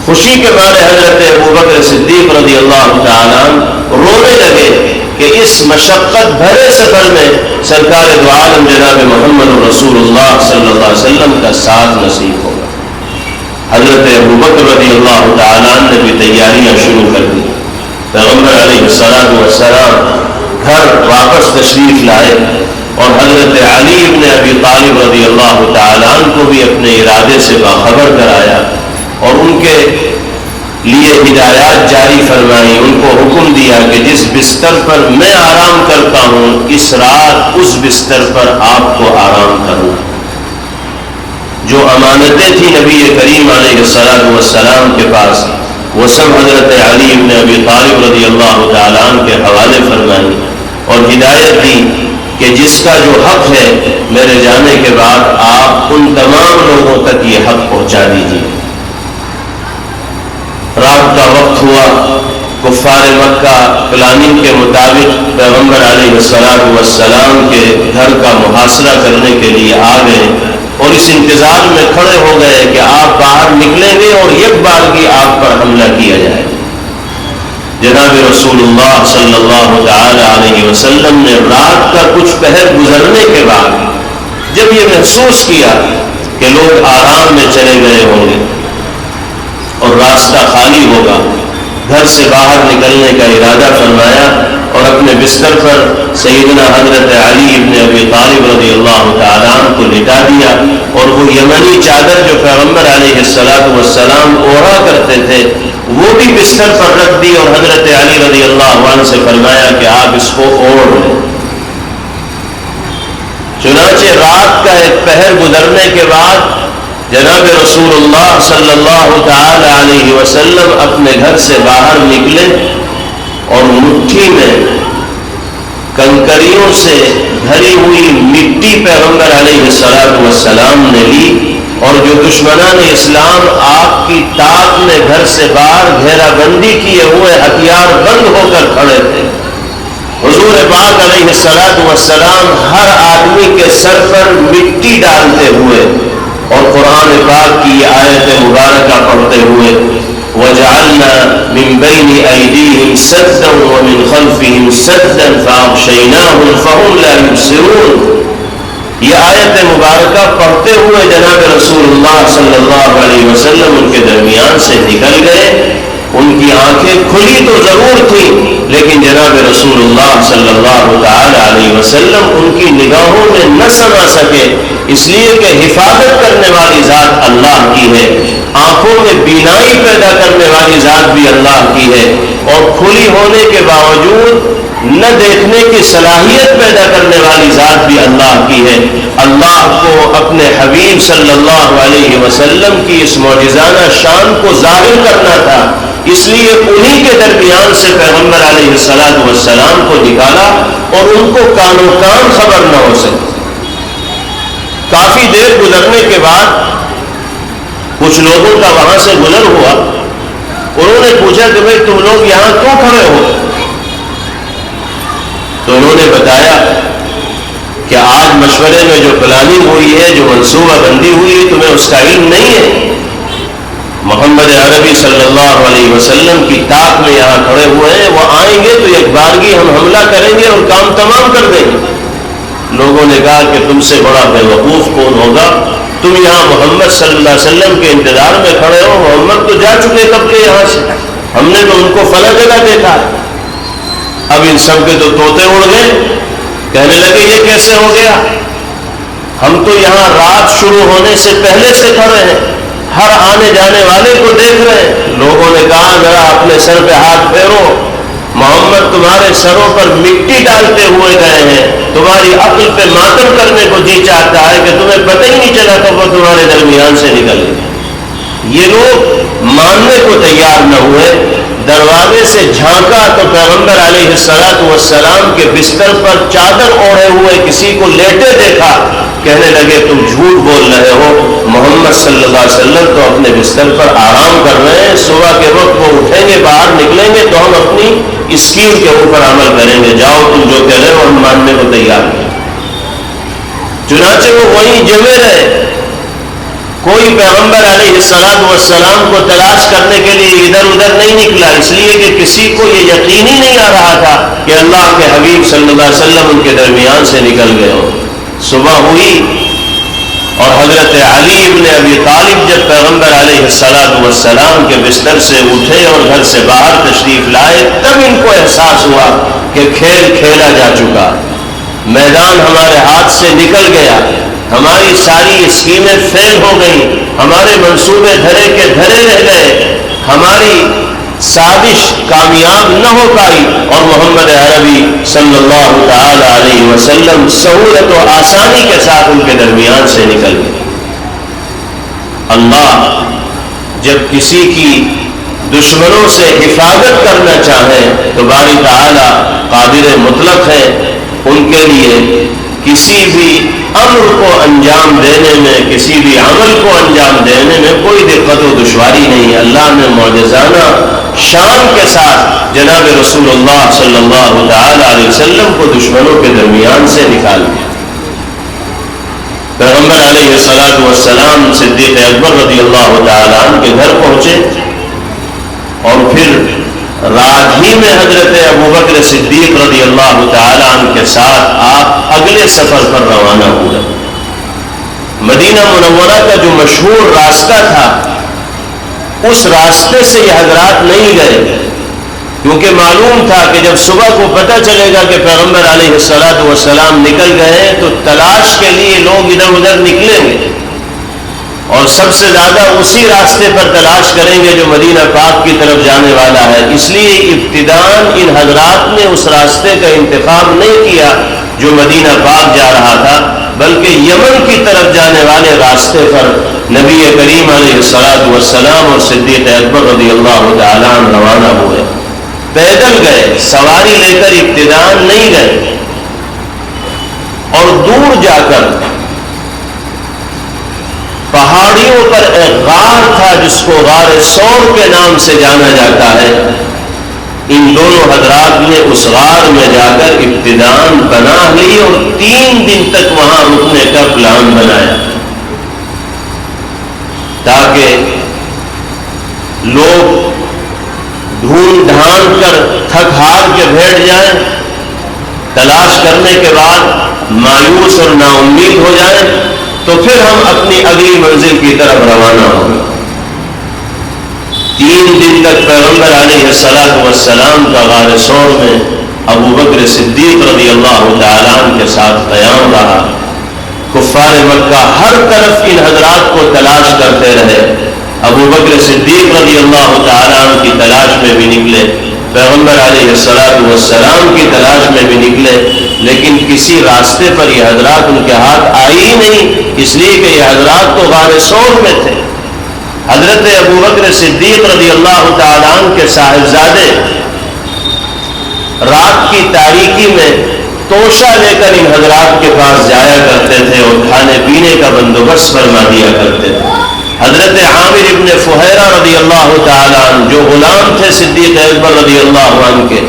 خوشی کے مارے حضرت ابوبکر صدیق رضی اللہ تعالیٰ رونے لگے کہ اس مشقت بھرے سفر میں سرکار دو عالم جناب محمد رسول اللہ صلی اللہ علیہ وسلم کا ساتھ نصیب ہوگا۔ حضرت ابوبکر رضی اللہ تعالیٰ نے بھی تیاریاں شروع کر دی۔ پیغمبر علیہ الصلوۃ والسلام گھر واپس تشریف لائے اور حضرت علی بن ابی طالب رضی اللہ تعالیٰ کو بھی اپنے ارادے سے باخبر کرایا اور ان کے لیے ہدایات جاری فرمائی، ان کو حکم دیا کہ جس بستر پر میں آرام کرتا ہوں اس رات اس بستر پر آپ کو آرام کرنا۔ جو امانتیں تھیں نبی کریم علیہ الصلوۃ والسلام کے پاس، وہ سب حضرت علی بن ابی طالب رضی اللہ تعالیٰ عنہ کے حوالے فرمائی اور ہدایت دی کہ جس کا جو حق ہے میرے جانے کے بعد آپ ان تمام لوگوں تک یہ حق پہنچا دیجیے۔ رات کا وقت ہوا، کفار مکہ پلاننگ کے مطابق پیغمبر علیہ الصلوۃ والسلام کے گھر کا محاصرہ کرنے کے لیے آ گئے اور اس انتظار میں کھڑے ہو گئے کہ آپ باہر نکلیں گے اور یک بارگی آپ پر حملہ کیا جائے۔ جناب رسول اللہ صلی اللہ تعالی علیہ وسلم نے رات کا کچھ پہر گزرنے کے بعد جب یہ محسوس کیا کہ لوگ آرام میں چلے گئے ہوں گے اور راستہ خالی ہوگا، گھر سے باہر نکلنے کا ارادہ فرمایا اور اپنے بستر پر سیدنا حضرت علی بن ابی طالب رضی اللہ تعالیٰ عنہ کو لٹا دیا اور وہ یمنی چادر جو پیغمبر علیہ الصلوۃ والسلام اوڑھا کرتے تھے وہ بھی بستر پر رکھ دی اور حضرت علی رضی اللہ عنہ سے فرمایا کہ آپ اس کو اوڑھ لیں۔ چنانچہ رات کا ایک پہر گزرنے کے بعد جناب رسول اللہ صلی اللہ تعالی علیہ وسلم اپنے گھر سے باہر نکلے اور مٹھی میں کنکریوں سے بھری ہوئی مٹی پیغمبر علیہ الصلوۃ والسلام نے لی، اور جو دشمنان اسلام آپ کی طاق میں گھر سے باہر گھیرا بندی کیے ہوئے ہتھیار بند ہو کر کھڑے تھے، حضور پاک علیہ الصلوۃ والسلام ہر آدمی کے سر پر مٹی ڈالتے ہوئے اور قرآن پاک کی یہ آیت مبارکہ پڑھتے ہوئے وَجَعَلْنَا مِن بَيْنِ أَيْدِيهِمْ سَدًّا وَمِنْ خَلْفِهِمْ سَدًّا فَأَغْشَيْنَاهُمْ فَهُمْ لَا يُبْصِرُونَ، یہ آیت مبارکہ پڑھتے ہوئے جناب رسول اللہ صلی اللہ علیہ وسلم ان کے درمیان سے نکل گئے۔ ان کی آنکھیں کھلی تو ضرور تھیں، لیکن جناب رسول اللہ صلی اللہ تعالی علیہ وسلم ان کی نگاہوں میں نہ سما سکے، اس لیے کہ حفاظت کرنے والی ذات اللہ کی ہے، آنکھوں میں بینائی پیدا کرنے والی ذات بھی اللہ کی ہے، اور کھلی ہونے کے باوجود نہ دیکھنے کی صلاحیت پیدا کرنے والی ذات بھی اللہ کی ہے۔ اللہ کو اپنے حبیب صلی اللہ علیہ وسلم کی اس معجزانہ شان کو ظاہر کرنا تھا، اس لیے انہی کے درمیان سے پیغمبر علیہ الصلوۃ والسلام کو نکالا اور ان کو کانوں کان خبر نہ ہو سکی۔ کافی دیر گزرنے کے بعد کچھ لوگوں کا وہاں سے گزر ہوا، انہوں نے پوچھا کہ بھئی تم لوگ یہاں کیوں کھڑے ہو؟ تو انہوں نے بتایا کہ آج مشورے میں جو پلاننگ ہوئی ہے، جو منصوبہ بندی ہوئی ہے، تمہیں اس کا علم نہیں ہے۔ محمد عربی صلی اللہ علیہ وسلم کی طاق میں یہاں کھڑے ہوئے ہیں، وہ آئیں گے تو ایک بارگی ہم حملہ کریں گے اور کام تمام کر دیں گے۔ لوگوں نے کہا کہ تم سے بڑا بے وقوف کون ہوگا، تم یہاں محمد صلی اللہ علیہ وسلم کے انتظار میں کھڑے ہو، محمد تو جا چکے کب کے یہاں سے، ہم نے تو ان کو فلاں جگہ دیکھا۔ اب ان سب کے تو طوطے اڑ گئے، کہنے لگے یہ کیسے ہو گیا، ہم تو یہاں رات شروع ہونے سے پہلے سے کھڑے ہیں، ہر آنے جانے والے کو دیکھ رہے ہیں۔ لوگوں نے کہا ذرا اپنے سر پہ ہاتھ پھیرو، محمد تمہارے سروں پر مٹی ڈالتے ہوئے گئے ہیں، تمہاری عقل پہ ماتم کرنے کو جی چاہتا ہے کہ تمہیں پتہ ہی نہیں چلا کہ وہ تمہارے درمیان سے نکل گئے۔ یہ لوگ ماننے کو تیار نہ ہوئے۔ دروازے سے جھانکا تو پیغمبر علیہ الصلوۃ والسلام کے بستر پر چادر اوڑھے ہوئے کسی کو لیٹے دیکھا، کہنے لگے تم جھوٹ بول رہے ہو، محمد صلی اللہ علیہ وسلم تو اپنے بستر پر آرام کر رہے ہیں، صبح کے وقت وہ اٹھیں گے، باہر نکلیں گے تو ہم اپنی اسکیم کے اوپر عمل کریں گے، جاؤ تم جو کہہ رہے ہو ہم ماننے کو تیار ہیں۔ چنانچہ وہ وہیں جمے رہے، کوئی پیغمبر علیہ الصلوۃ والسلام کو تلاش کرنے کے لیے ادھر ادھر نہیں نکلا، اس لیے کہ کسی کو یہ یقین ہی نہیں آ رہا تھا کہ اللہ کے حبیب صلی اللہ علیہ وسلم ان کے درمیان سے نکل گئے ہو۔ صبح ہوئی اور حضرت علی ابن ابی طالب جب پیغمبر علیہ الصلوۃ والسلام کے بستر سے اٹھے اور گھر سے باہر تشریف لائے، تب ان کو احساس ہوا کہ کھیل کھیلا جا چکا، میدان ہمارے ہاتھ سے نکل گیا، ہماری ساری اسکیمیں فیل ہو گئیں، ہمارے منصوبے دھرے کے دھرے رہ گئے، ہماری سازش کامیاب نہ ہو پائی، اور محمد عربی صلی اللہ تعالی علیہ وسلم سہولت و آسانی کے ساتھ ان کے درمیان سے نکل گئے۔ اللہ جب کسی کی دشمنوں سے حفاظت کرنا چاہے تو باری تعالی قادر مطلق ہے، ان کے لیے کسی بھی امر کو انجام دینے میں، کسی بھی عمل کو انجام دینے میں کوئی دقت و دشواری نہیں۔ اللہ نے معجزانہ شان کے ساتھ جناب رسول اللہ صلی اللہ تعالی علیہ وسلم کو دشمنوں کے درمیان سے نکال دیا۔ پیغمبر علیہ الصلوۃ والسلام صدیق اکبر رضی اللہ تعالی عنہ کے گھر پہنچے، اور پھر رات ہی میں حضرت ابوبکر صدیق رضی اللہ تعالی عنہ کے ساتھ آپ اگلے سفر پر روانہ ہوئے۔ مدینہ منورہ کا جو مشہور راستہ تھا، اس راستے سے یہ حضرات نہیں گئے، کیونکہ معلوم تھا کہ جب صبح کو پتہ چلے گا کہ پیغمبر علیہ الصلوۃ والسلام نکل گئے ہیں تو تلاش کے لیے لوگ ادھر ادھر نکلیں گے، اور سب سے زیادہ اسی راستے پر تلاش کریں گے جو مدینہ پاک کی طرف جانے والا ہے۔ اس لیے ابتداءً ان حضرات نے اس راستے کا انتخاب نہیں کیا جو مدینہ پاک جا رہا تھا، بلکہ یمن کی طرف جانے والے راستے پر نبی کریم علیہ الصلوۃ والسلام اور صدیق اکبر رضی اللہ تعالیٰ عنہ روانہ ہوئے۔ پیدل گئے، سواری لے کر ابتداءً نہیں گئے، اور دور جا کر پہاڑیوں پر ایک غار تھا جس کو غار ثور کے نام سے جانا جاتا ہے، ان دونوں حضرات نے اس غار میں جا کر ابتداءً پناہ لی اور 3 دن تک وہاں رکنے کا پلان بنایا تاکہ لوگ ڈھونڈ ڈھانڈ کر تھک ہار کے بیٹھ جائیں، تلاش کرنے کے بعد مایوس اور نا امید ہو جائیں، تو پھر ہم اپنی اگلی منزل کی طرف روانہ ہوں گے۔ 3 دن تک پیغمبر علیہ الصلوۃ والسلام کا غار ثور میں ابو بکر صدیق رضی اللہ تعالیٰ عنہ کے ساتھ قیام رہا۔ کفار مکہ ہر طرف ان حضرات کو تلاش کرتے رہے، ابو بکر صدیق رضی اللہ تعالیٰ عنہ کی تلاش میں بھی نکلے، پیغمبر علیہ الصلوۃ والسلام کی تلاش میں بھی نکلے، لیکن کسی راستے پر یہ حضرات ان کے ہاتھ آئی ہی نہیں، اس لیے کہ یہ حضرات تو غار ثور میں تھے۔ حضرت ابو بکر صدیق رضی اللہ تعالیٰ عنہ کے صاحبزادے رات کی تاریکی میں توشہ لے کر ان حضرات کے پاس جایا کرتے تھے اور کھانے پینے کا بندوبست فرما دیا کرتے تھے۔ حضرت عامر ابن فہیرہ رضی اللہ تعالیٰ عنہ جو غلام تھے صدیق اکبر رضی اللہ عنہ کے،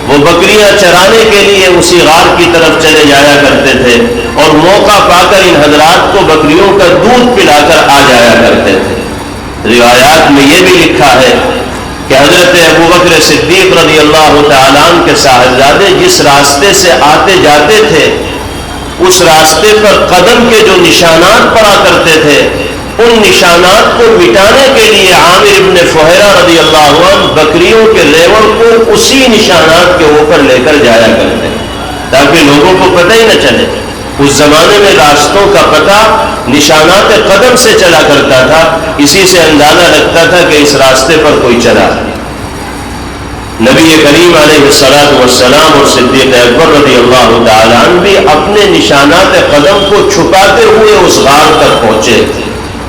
وہ بکریاں چرانے کے لیے اسی غار کی طرف چلے جایا کرتے تھے اور موقع پا کر ان حضرات کو بکریوں کا دودھ پلا کر آ جایا کرتے تھے۔ روایات میں یہ بھی لکھا ہے کہ حضرت ابو بکر صدیق رضی اللہ تعالیٰ عنہ کے صاحبزادے جس راستے سے آتے جاتے تھے اس راستے پر قدم کے جو نشانات پڑا کرتے تھے، ان نشانات کو مٹانے کے لیے عامر ابن فہیرہ رضی اللہ عنہ بکریوں کے ریوڑ کو اسی نشانات کے اوپر لے کر جایا کرتے تاکہ لوگوں کو پتہ ہی نہ چلے۔ اس زمانے میں راستوں کا پتہ نشانات قدم سے چلا کرتا تھا، اسی سے اندازہ لگتا تھا کہ اس راستے پر کوئی چلا۔ نبی کریم علیہ الصلوۃ والسلام اور صدیق اکبر رضی اللہ تعالیٰ عنہ بھی اپنے نشانات قدم کو چھپاتے ہوئے اس غار تک پہنچے۔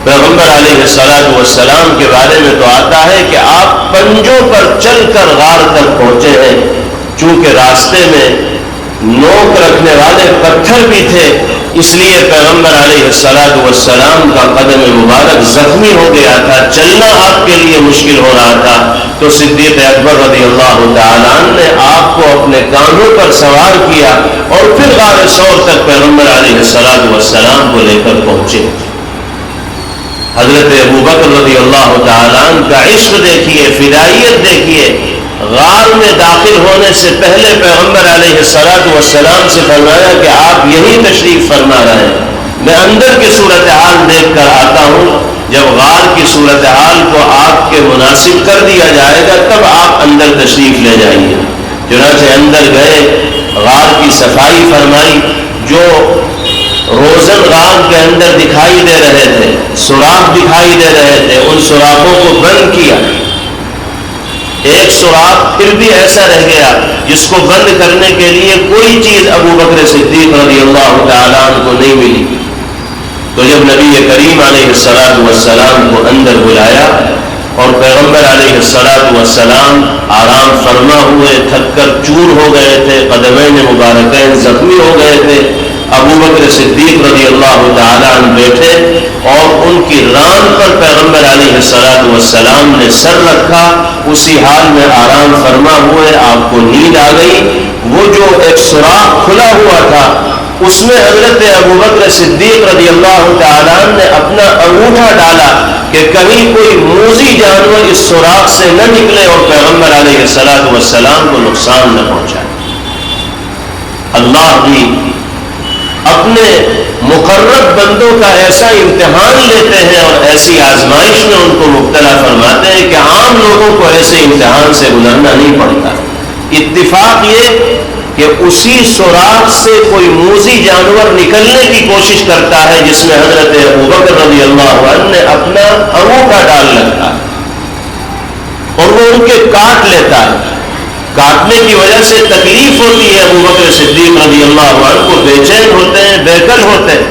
پیغمبر علیہ الصلوۃ والسلام کے بارے میں تو آتا ہے کہ آپ پنجوں پر چل کر غار تک پہنچے ہیں، چونکہ راستے میں نوک رکھنے والے پتھر بھی تھے، اس لیے پیغمبر علیہ الصلوۃ والسلام کا قدم مبارک زخمی ہو گیا تھا، چلنا آپ کے لیے مشکل ہو رہا تھا، تو صدیق اکبر رضی اللہ تعالیٰ عنہ نے آپ کو اپنے کاندھوں پر سوار کیا اور پھر غار ثور تک پیغمبر علیہ الصلوۃ والسلام کو لے کر پہنچے۔ حضرت ابو بکر رضی اللہ تعالیٰ عنہ کا عشق دیکھیے، فدائیت دیکھیے، غار میں داخل ہونے سے پہلے پیغمبر علیہ الصلوۃ والسلام سے فرمایا کہ آپ یہی تشریف فرما رہے ہیں، میں اندر کی صورتحال دیکھ کر آتا ہوں، جب غار کی صورتحال کو آپ کے مناسب کر دیا جائے گا تب آپ اندر تشریف لے جائیے۔ چنانچہ اندر گئے، غار کی صفائی فرمائی، جو روزن غار کے اندر دکھائی دے رہے تھے، سوراخ دکھائی دے رہے تھے، ان سوراخوں کو بند کیا۔ ایک سوراخ پھر بھی ایسا رہ گیا جس کو بند کرنے کے لیے کوئی چیز ابو بکر صدیق رضی اللہ تعالیٰ عنہ کو نہیں ملی، تو جب نبی کریم علیہ الصلوۃ والسلام کو اندر بلایا اور پیغمبر علیہ الصلوۃ والسلام آرام فرما ہوئے، تھک کر چور ہو گئے تھے، قدمین مبارکین زخمی ہو گئے تھے، ابو بکر صدیق رضی اللہ تعالیٰ عنہ بیٹھے اور ان کی ران پر پیغمبر علیہ الصلوۃ والسلام نے سر رکھا، اسی حال میں آرام فرما ہوئے آپ کو نیند آ گئی۔ وہ جو ایک سوراخ کھلا ہوا تھا اس میں حضرت ابو بکر صدیق رضی اللہ تعالیٰ عنہ نے اپنا انگوٹھا ڈالا کہ کہیں کوئی موذی جانور اس سوراخ سے نہ نکلے اور پیغمبر علیہ الصلوۃ والسلام کو نقصان نہ پہنچائے۔ اللہ بھی اپنے مقرب بندوں کا ایسا امتحان لیتے ہیں اور ایسی آزمائش میں ان کو مبتلا فرماتے ہیں کہ عام لوگوں کو ایسے امتحان سے گزرنا نہیں پڑتا۔ اتفاق یہ کہ اسی سوراخ سے کوئی موذی جانور نکلنے کی کوشش کرتا ہے جس میں حضرت ابوبکر رضی اللہ عنہ نے اپنا انگوٹھا ڈال رکھا اور وہ ان کے کاٹ لیتا ہے۔ کاٹنے کی وجہ سے تکلیف ہوتی ہے، ابوبکر صدیق رضی اللہ عنہ کو بے چین ہوتے ہیں، بیکل ہوتے ہیں۔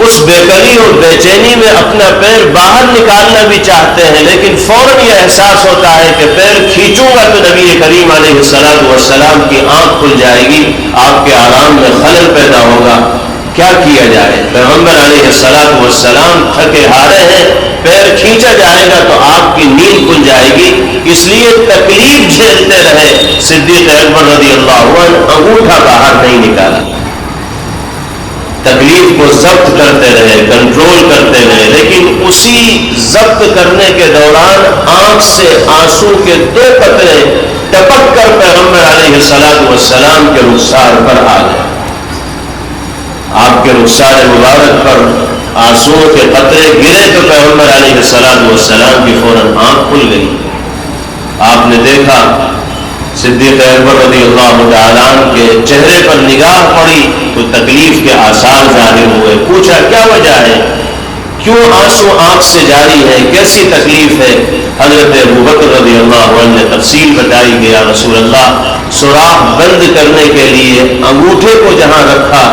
اس بےکلی اور بے چینی میں اپنا پیر باہر نکالنا بھی چاہتے ہیں، لیکن فوراً یہ احساس ہوتا ہے کہ پیر کھینچوں گا تو نبی کریم علیہ السلام کی آنکھ کھل جائے گی، آپ کے آرام میں خلل پیدا ہوگا، کیا کیا جائے؟ پیغمبر علیہ السلام تھکے ہارے ہیں، پیر کھینچا جائے گا تو آپ کی نیند کھل جائے گی، اس لیے تکلیف جھیلتے رہے۔ صدیق اکبر رضی اللہ عنہ انگوٹھا باہر نہیں نکالا، تکلیف کو ضبط کرتے رہے، کنٹرول کرتے رہے، لیکن اسی ضبط کرنے کے دوران آنکھ سے آنسو کے 2 قطرے ٹپک کر پیغمبر علیہ السلام کے رخسار پر آ گئے۔ آپ کے رخسار مبارک پر آنسو کے قطرے گرے تو پیغمبر علیہ السلام کی فوراً آنکھ کھل گئی۔ آپ نے دیکھا صدیق اکبر رضی اللہ تعالیٰ عنہ کے چہرے پر نگاہ پڑی تو تکلیف کے آثار ظاہر ہوئے۔ پوچھا کیا وجہ ہے، کیوں آنسو آنکھ سے جاری ہے، کیسی تکلیف ہے؟ حضرت ابوبکر رضی اللہ عنہ نے تفصیل بتائی کہ یا رسول اللہ، سوراخ بند کرنے کے لیے انگوٹھے کو جہاں رکھا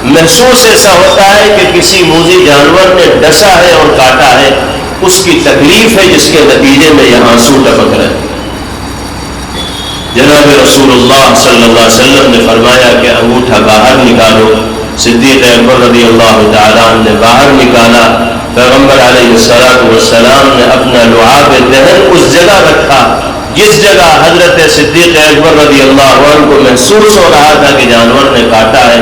محسوس ایسا ہوتا ہے کہ کسی موذی جانور نے ڈسا ہے اور کاٹا ہے، اس کی تکلیف ہے جس کے نتیجے میں یہ آنسو ٹپک رہے۔ جناب رسول اللہ صلی اللہ علیہ وسلم نے فرمایا کہ انگوٹھا باہر نکالو۔ صدیق اکبر رضی اللہ تعالیٰ عنہ نے باہر نکالا۔ پیغمبر علیہ السلام نے اپنا لعاب دہن اس جگہ رکھا جس جگہ حضرت صدیق اکبر رضی اللہ عنہ کو محسوس ہو رہا تھا کہ جانور نے کاٹا ہے۔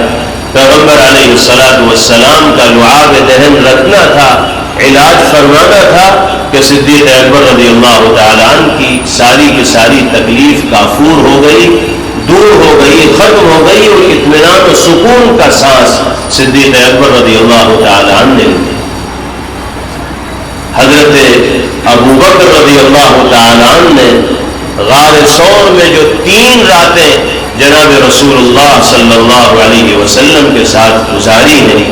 پیغمبر علیہ السلام کا لعاب دہن رکھنا تھا، علاج فرمانا تھا کہ صدیق اکبر رضی اللہ تعالیٰ عنہ کی ساری تکلیف کافور ہو گئی، دور ہو گئی، ختم ہو گئی، اور اطمینان و سکون کا سانس صدیق اکبر رضی اللہ تعالیٰ عنہ نے لی۔ حضرت ابوبکر رضی اللہ تعالیٰ عنہ نے غار ثور میں جو 3 راتیں جناب رسول اللہ صلی اللہ علیہ وسلم کے ساتھ گزاری ہیں،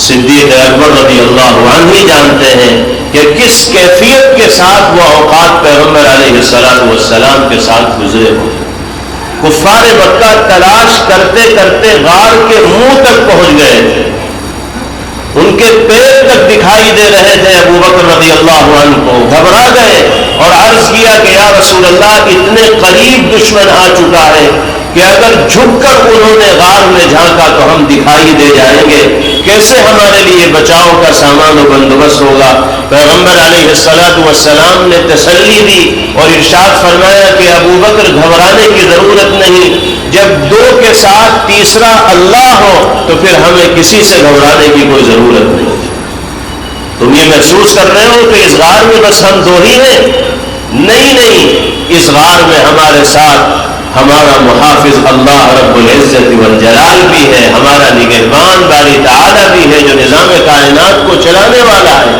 صدیق اکبر رضی اللہ عنہ ہی جانتے ہیں کہ کس کیفیت کے ساتھ وہ اوقات پیغمبر علیہ السلام کے ساتھ گزرے ہو۔ کفار مکہ تلاش کرتے کرتے غار کے منہ تک پہنچ گئے تھے، ان کے پیر تک دکھائی دے رہے تھے۔ ابوبکر رضی اللہ عنہ کو گھبرا گئے اور عرض کیا کہ یا رسول اللہ، اتنے قریب دشمن آ چکا ہے کہ اگر جھک کر انہوں نے غار میں جھانکا تو ہم دکھائی دے جائیں گے، کیسے ہمارے لیے بچاؤ کا سامان و بندوبست ہوگا؟ پیغمبر علیہ السلام نے تسلی دی اور ارشاد فرمایا کہ ابوبکر گھبرانے کی ضرورت نہیں، جب 2 کے ساتھ تیسرا اللہ ہو تو پھر ہمیں کسی سے گھبرانے کی کوئی ضرورت نہیں۔ تم یہ محسوس کر رہے ہو کہ اس غار میں بس ہم 2 ہی ہیں؟ نہیں، اس غار میں ہمارے ساتھ ہمارا محافظ اللہ رب العزت والجلال بھی ہے، ہمارا نگہبان باری تعالیٰ بھی ہے جو نظام کائنات کو چلانے والا ہے۔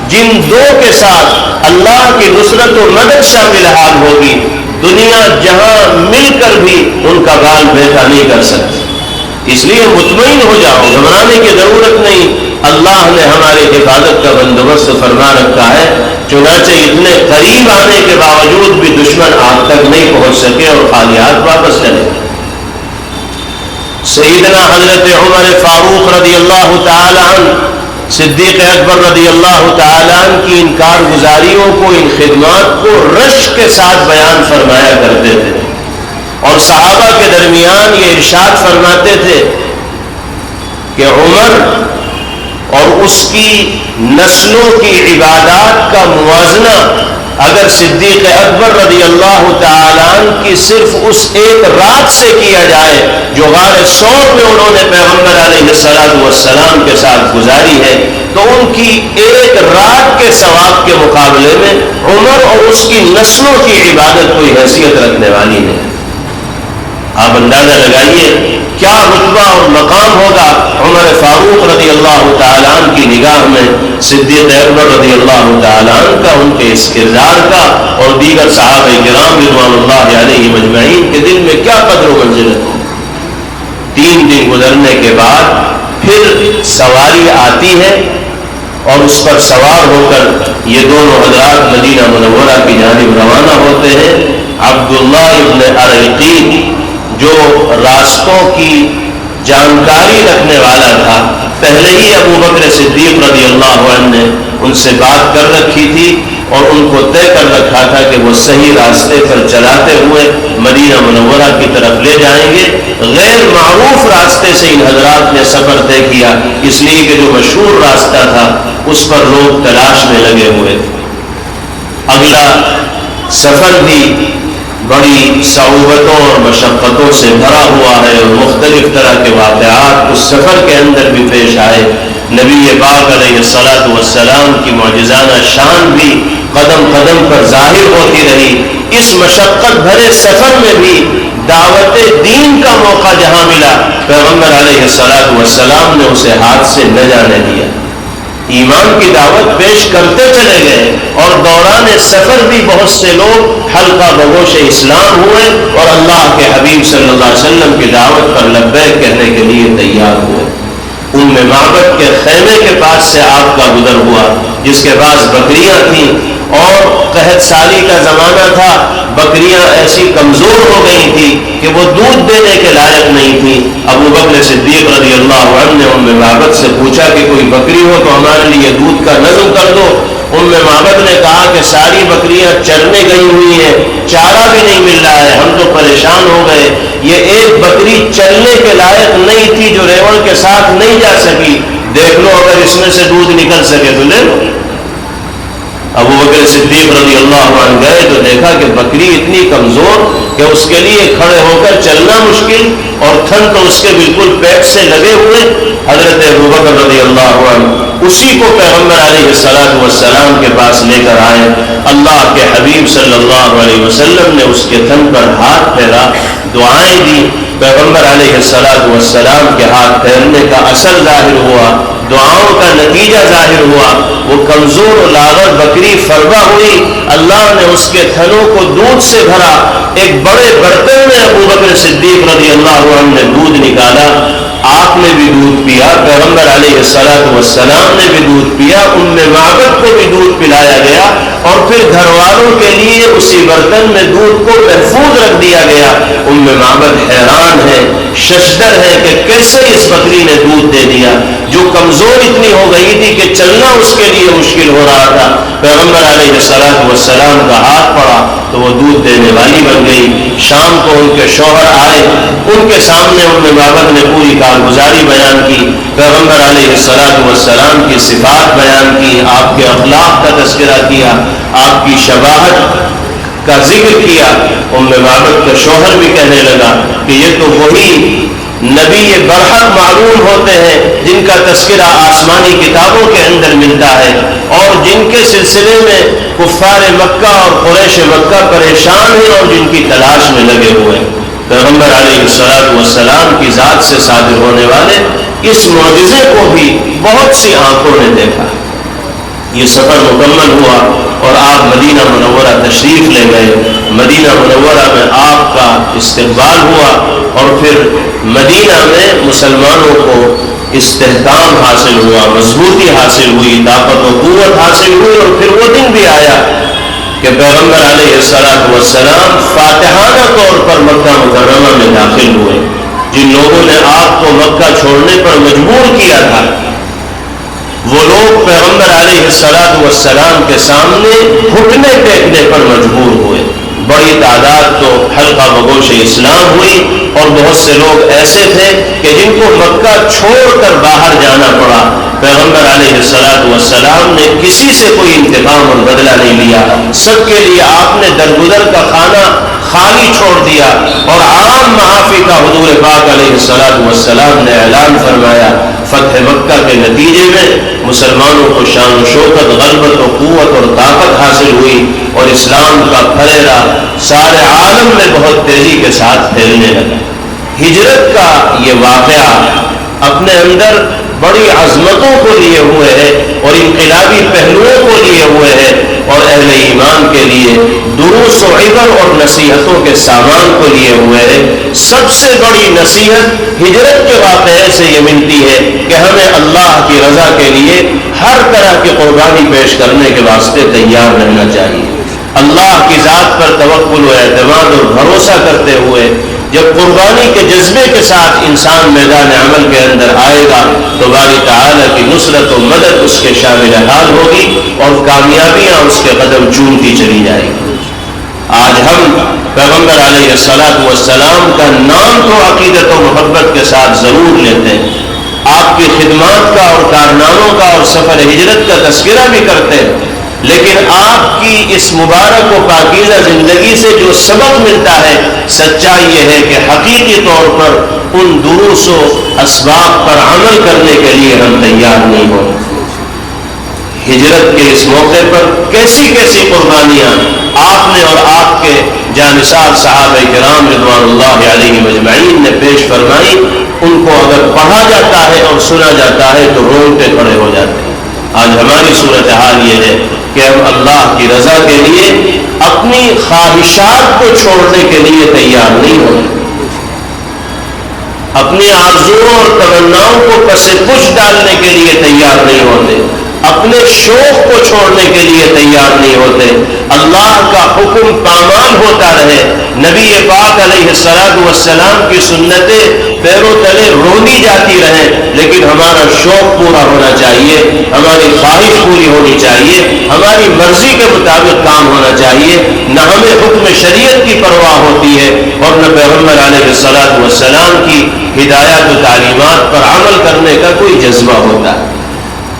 جن 2 کے ساتھ اللہ کی نصرت و مدد شامل حال ہوگی، دنیا جہاں مل کر بھی ان کا بال بیٹھا نہیں کر سکتی۔ اس لیے مطمئن ہو جاؤ، گھبرانے کی ضرورت نہیں، اللہ نے ہماری حفاظت کا بندوبست فرما رکھا ہے۔ چنانچہ اتنے قریب آنے کے باوجود بھی دشمن آپ تک نہیں پہنچ سکے اور خالی ہاتھ واپس چلے۔ سیدنا حضرت عمر فاروق رضی اللہ تعالی عنہ، صدیق اکبر رضی اللہ تعالی عنہ کی ان کارگزاریوں کو، ان خدمات کو رشک کے ساتھ بیان فرمایا کرتے تھے، اور صحابہ کے درمیان یہ ارشاد فرماتے تھے کہ عمر اور اس کی نسلوں کی عبادات کا موازنہ اگر صدیق اکبر رضی اللہ تعالیٰ عنہ کی صرف اس ایک رات سے کیا جائے جو غار ثور میں انہوں نے پیغمبر علیہ السلام کے ساتھ گزاری ہے، تو ان کی ایک رات کے ثواب کے مقابلے میں عمر اور اس کی نسلوں کی عبادت کوئی حیثیت رکھنے والی نہیں۔ آپ اندازہ لگائیے کیا رتبہ اور مقام ہوگا عمر فاروق رضی اللہ تعالیٰ عنہ کی نگاہ میں، صدیق اکبر رضی اللہ تعالیٰ عنہ کا، ان کے اس کردار کا، اور دیگر صحابہ کرام رضوان اللہ علیہ مجمعین کے دل میں کیا قدر و منزلت ہے۔ 3 دن گزرنے کے بعد پھر سواری آتی ہے اور اس پر سوار ہو کر یہ دونوں حضرات مدینہ منورہ کی جانب روانہ ہوتے ہیں۔ عبداللہ ابن ارقین جو راستوں کی جانکاری رکھنے والا تھا، پہلے ہی ابو بکر صدیق رضی اللہ عنہ نے ان سے بات کر رکھی تھی اور ان کو طے کر رکھا تھا کہ وہ صحیح راستے پر چلاتے ہوئے مدینہ منورہ کی طرف لے جائیں گے۔ غیر معروف راستے سے ان حضرات نے سفر طے کیا، اس لیے کہ جو مشہور راستہ تھا اس پر لوگ تلاش میں لگے ہوئے تھے۔ اگلا سفر بھی بڑی صعوبتوں اور مشقتوں سے بھرا ہوا ہے اور مختلف طرح کے واقعات اس سفر کے اندر بھی پیش آئے۔ نبی پاک علیہ الصلاۃ والسلام کی معجزانہ شان بھی قدم قدم پر ظاہر ہوتی رہی۔ اس مشقت بھرے سفر میں بھی دعوت دین کا موقع جہاں ملا، پیغمبر علیہ الصلاۃ والسلام نے اسے ہاتھ سے نہ جانے دیا، ایمان کی دعوت پیش کرتے چلے گئے اور دوران سفر بھی بہت سے لوگ حلقہ بگوش اسلام ہوئے اور اللہ کے حبیب صلی اللہ علیہ وسلم کی دعوت پر لبیک کہنے کے لیے تیار ہوئے۔ معبد کے خیمے کے پاس سے آپ کا گزر ہوا، جس کے پاس بکریاں تھیں اور قحط سالی کا زمانہ تھا، بکریاں ایسی کمزور ہو گئی تھی کہ وہ دودھ دینے کے لائق نہیں تھی۔ ابو بکر صدیق رضی اللہ عنہ نے معبد سے پوچھا کہ کوئی بکری ہو تو ہمارے لیے دودھ کا نظم کر دو۔ معبد نے کہا کہ ساری بکریاں چرنے گئی ہوئی ہیں، چارہ بھی نہیں مل رہا ہے، ہم تو پریشان ہو گئے۔ یہ ایک بکری چلنے کے لائق نہیں تھی جو ریوڑ کے ساتھ نہیں جا سکی، دیکھ لو اگر اس میں سے دودھ نکل سکے تو لے لو۔ ابو بکر صدیق رضی اللہ عنہ گئے تو دیکھا کہ بکری اتنی کمزور کہ اس کے لیے کھڑے ہو کر چلنا مشکل اور تھن تو اس کے بالکل پیٹ سے لگے ہوئے۔ حضرت ابو بکر رضی اللہ عنہ اسی کو پیغمبر علیہ الصلاۃ والسلام کے پاس لے کر آئے۔ اللہ کے حبیب صلی اللہ علیہ وسلم نے اس کے تھن پر ہاتھ پھیرا، دعائیں دی۔ پیغمبر علیہ الصلاۃ والسلام کے ہاتھ پھیرنے کا اثر ظاہر ہوا، دعاؤں کا نتیجہ ظاہر ہوا، وہ کمزور و لاغر بکری فربہ ہوئی۔ اللہ نے اس کے تھنوں کو دودھ سے بھرا، ایک بڑے برتن میں ابو بکر صدیق رضی اللہ عنہ نے دودھ نکالا، آپ نے بھی دودھ پیا، پیغمبر علیہ الصلاۃ والسلام نے بھی دودھ پیا، معبد کو بھی دودھ پلایا گیا اور پھر گھر والوں کے لیے اسی برتن میں دودھ کو محفوظ رکھ دیا گیا۔ معبد حیران ہے، ششدر ہے کہ کیسے اس بکری نے دودھ دے دیا جو کمزور اتنی ہو گئی تھی کہ چلنا اس کے لیے مشکل ہو رہا تھا۔ پیغمبر علیہ الصلاۃ والسلام کا ہاتھ پڑا تو وہ دودھ دینے والی بن گئی۔ شام کو ان کے شوہر آئے، ان کے سامنے معبد نے پوری کارگزاری بیان کی، پیغمبر علیہ الصلاۃ والسلام کی صفات بیان کی، آپ کے اخلاق کا تذکرہ کیا، آپ کی شباہت کا ذکر کیا۔ معبد کا شوہر بھی کہنے لگا کہ یہ تو وہی نبی برحق معلوم ہوتے ہیں جن کا تذکرہ آسمانی کتابوں کے اندر ملتا ہے اور جن کے سلسلے میں کفار مکہ اور قریش مکہ پریشان ہیں اور جن کی تلاش میں لگے ہوئے۔ پیغمبر علیہ الصلاۃ والسلام کی ذات سے صادر ہونے والے اس معجزے کو بھی بہت سی آنکھوں نے دیکھا۔ یہ سفر مکمل ہوا اور آپ مدینہ منورہ تشریف لے گئے۔ مدینہ منورہ میں آپ کا استقبال ہوا اور پھر مدینہ میں مسلمانوں کو استحکام حاصل ہوا، مضبوطی حاصل ہوئی، طاقت و قوت حاصل ہوئی اور پھر وہ دن بھی آیا کہ پیغمبر علیہ الصلاۃ والسلام فاتحانہ طور پر مکہ مکرمہ میں داخل ہوئے۔ جن لوگوں نے آپ کو مکہ چھوڑنے پر مجبور کیا تھا وہ لوگ پیغمبر علیہ الصلاۃ والسلام کے سامنے گھٹنے ٹیکنے پر مجبور ہوئے۔ بڑی تعداد تو حلقہ بگوش اسلام ہوئی اور بہت سے لوگ ایسے تھے کہ جن کو مکہ چھوڑ کر باہر جانا پڑا۔ پیغمبر علیہ الصلاۃ والسلام نے کسی سے کوئی انتقام اور بدلہ نہیں لیا، سب کے لیے آپ نے درگزر کا خانہ خالی چھوڑ دیا اور عام معافی کا حضور پاک علیہ الصلاۃ والسلام نے اعلان فرمایا۔ فتح مکہ کے نتیجے میں مسلمانوں کو شان و شوکت، غلبت و قوت اور طاقت حاصل ہوئی اور اسلام کا پھیلاوا سارے عالم میں بہت تیزی کے ساتھ پھیلنے لگا۔ ہجرت کا یہ واقعہ اپنے اندر بڑی عظمتوں کو لیے ہوئے ہے اور انقلابی پہلوؤں کو لیے ہوئے ہے اور اہل ایمان کے لیے دروس و عبر اور نصیحتوں کے سامان کو لیے ہوئے ہے۔ سب سے بڑی نصیحت ہجرت کے واقعے سے یہ ملتی ہے کہ ہمیں اللہ کی رضا کے لیے ہر طرح کی قربانی پیش کرنے کے واسطے تیار رہنا چاہیے۔ اللہ کی ذات پر توکل و اعتماد اور بھروسہ کرتے ہوئے جب قربانی کے جذبے کے ساتھ انسان میدان عمل کے اندر آئے گا تو باری تعالیٰ کی نصرت و مدد اس کے شامل حال ہوگی اور کامیابیاں اس کے قدم چومتی چلی جائے گی۔ آج ہم پیغمبر علیہ الصلوۃ والسلام کا نام تو عقیدت و محبت کے ساتھ ضرور لیتے ہیں، آپ کی خدمات کا اور کارناموں کا اور سفر ہجرت کا تذکرہ بھی کرتے ہیں، لیکن آپ کی اس مبارک و پاکیزہ زندگی سے جو سبق ملتا ہے، سچائی یہ ہے کہ حقیقی طور پر ان دروس و اسباب پر عمل کرنے کے لیے ہم تیار نہیں ہوتے۔ ہجرت کے اس موقع پر کیسی کیسی قربانیاں آپ نے اور آپ کے جانثار صحابہ کرام رضوان اللہ علیہم اجمعین نے پیش فرمائی، ان کو اگر پڑھا جاتا ہے اور سنا جاتا ہے تو رونگٹے کھڑے ہو جاتے ہیں۔ آج ہماری صورتحال یہ ہے کہ ہم اللہ کی رضا کے لیے اپنی خواہشات کو چھوڑنے کے لیے تیار نہیں ہوتے، اپنی آرزوؤں اور تمناؤں کو پس پش ڈالنے کے لیے تیار نہیں ہوتے، اپنے شوق کو چھوڑنے کے لیے تیار نہیں ہوتے۔ اللہ کا حکم پامال ہوتا رہے، نبی پاک علیہ الصلوۃ والسلام کی سنتیں پیروں تلے رونی جاتی رہیں، لیکن ہمارا شوق پورا ہونا چاہیے، ہماری خواہش پوری ہونی چاہیے، ہماری مرضی کے مطابق کام ہونا چاہیے، نہ ہمیں حکم شریعت کی پرواہ ہوتی ہے اور نہ پیغمبر علیہ الصلوۃ والسلام کی ہدایات و تعلیمات پر عمل کرنے کا کوئی جذبہ ہوتا ہے۔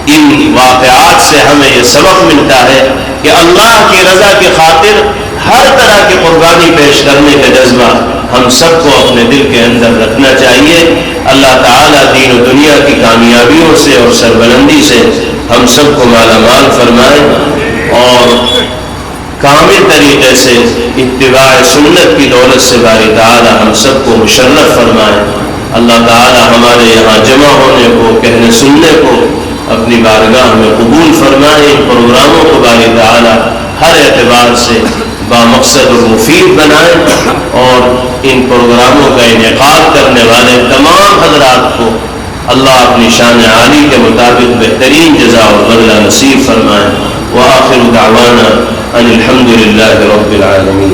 ان واقعات سے ہمیں یہ سبق ملتا ہے کہ اللہ کی رضا کی خاطر ہر طرح کی قربانی پیش کرنے کا جذبہ ہم سب کو اپنے دل کے اندر رکھنا چاہیے۔ اللہ تعالیٰ دین و دنیا کی کامیابیوں سے اور سربلندی سے ہم سب کو مالا مال فرمائے اور کامل طریقے سے اتباع سنت کی دولت سے باری تعالیٰ ہم سب کو مشرف فرمائے۔ اللہ تعالیٰ ہمارے یہاں جمع ہونے کو، کہنے سننے کو اپنی بارگاہ میں قبول فرمائے۔ ان پروگراموں کو باری تعالیٰ ہر اعتبار سے بامقصد اور مفید بنائے اور ان پروگراموں کا انعقاد کرنے والے تمام حضرات کو اللہ اپنی شان عالی کے مطابق بہترین جزا اور بدلہ نصیب فرمائے۔ وآخر دعوانا ان الحمد للہ رب العالمین۔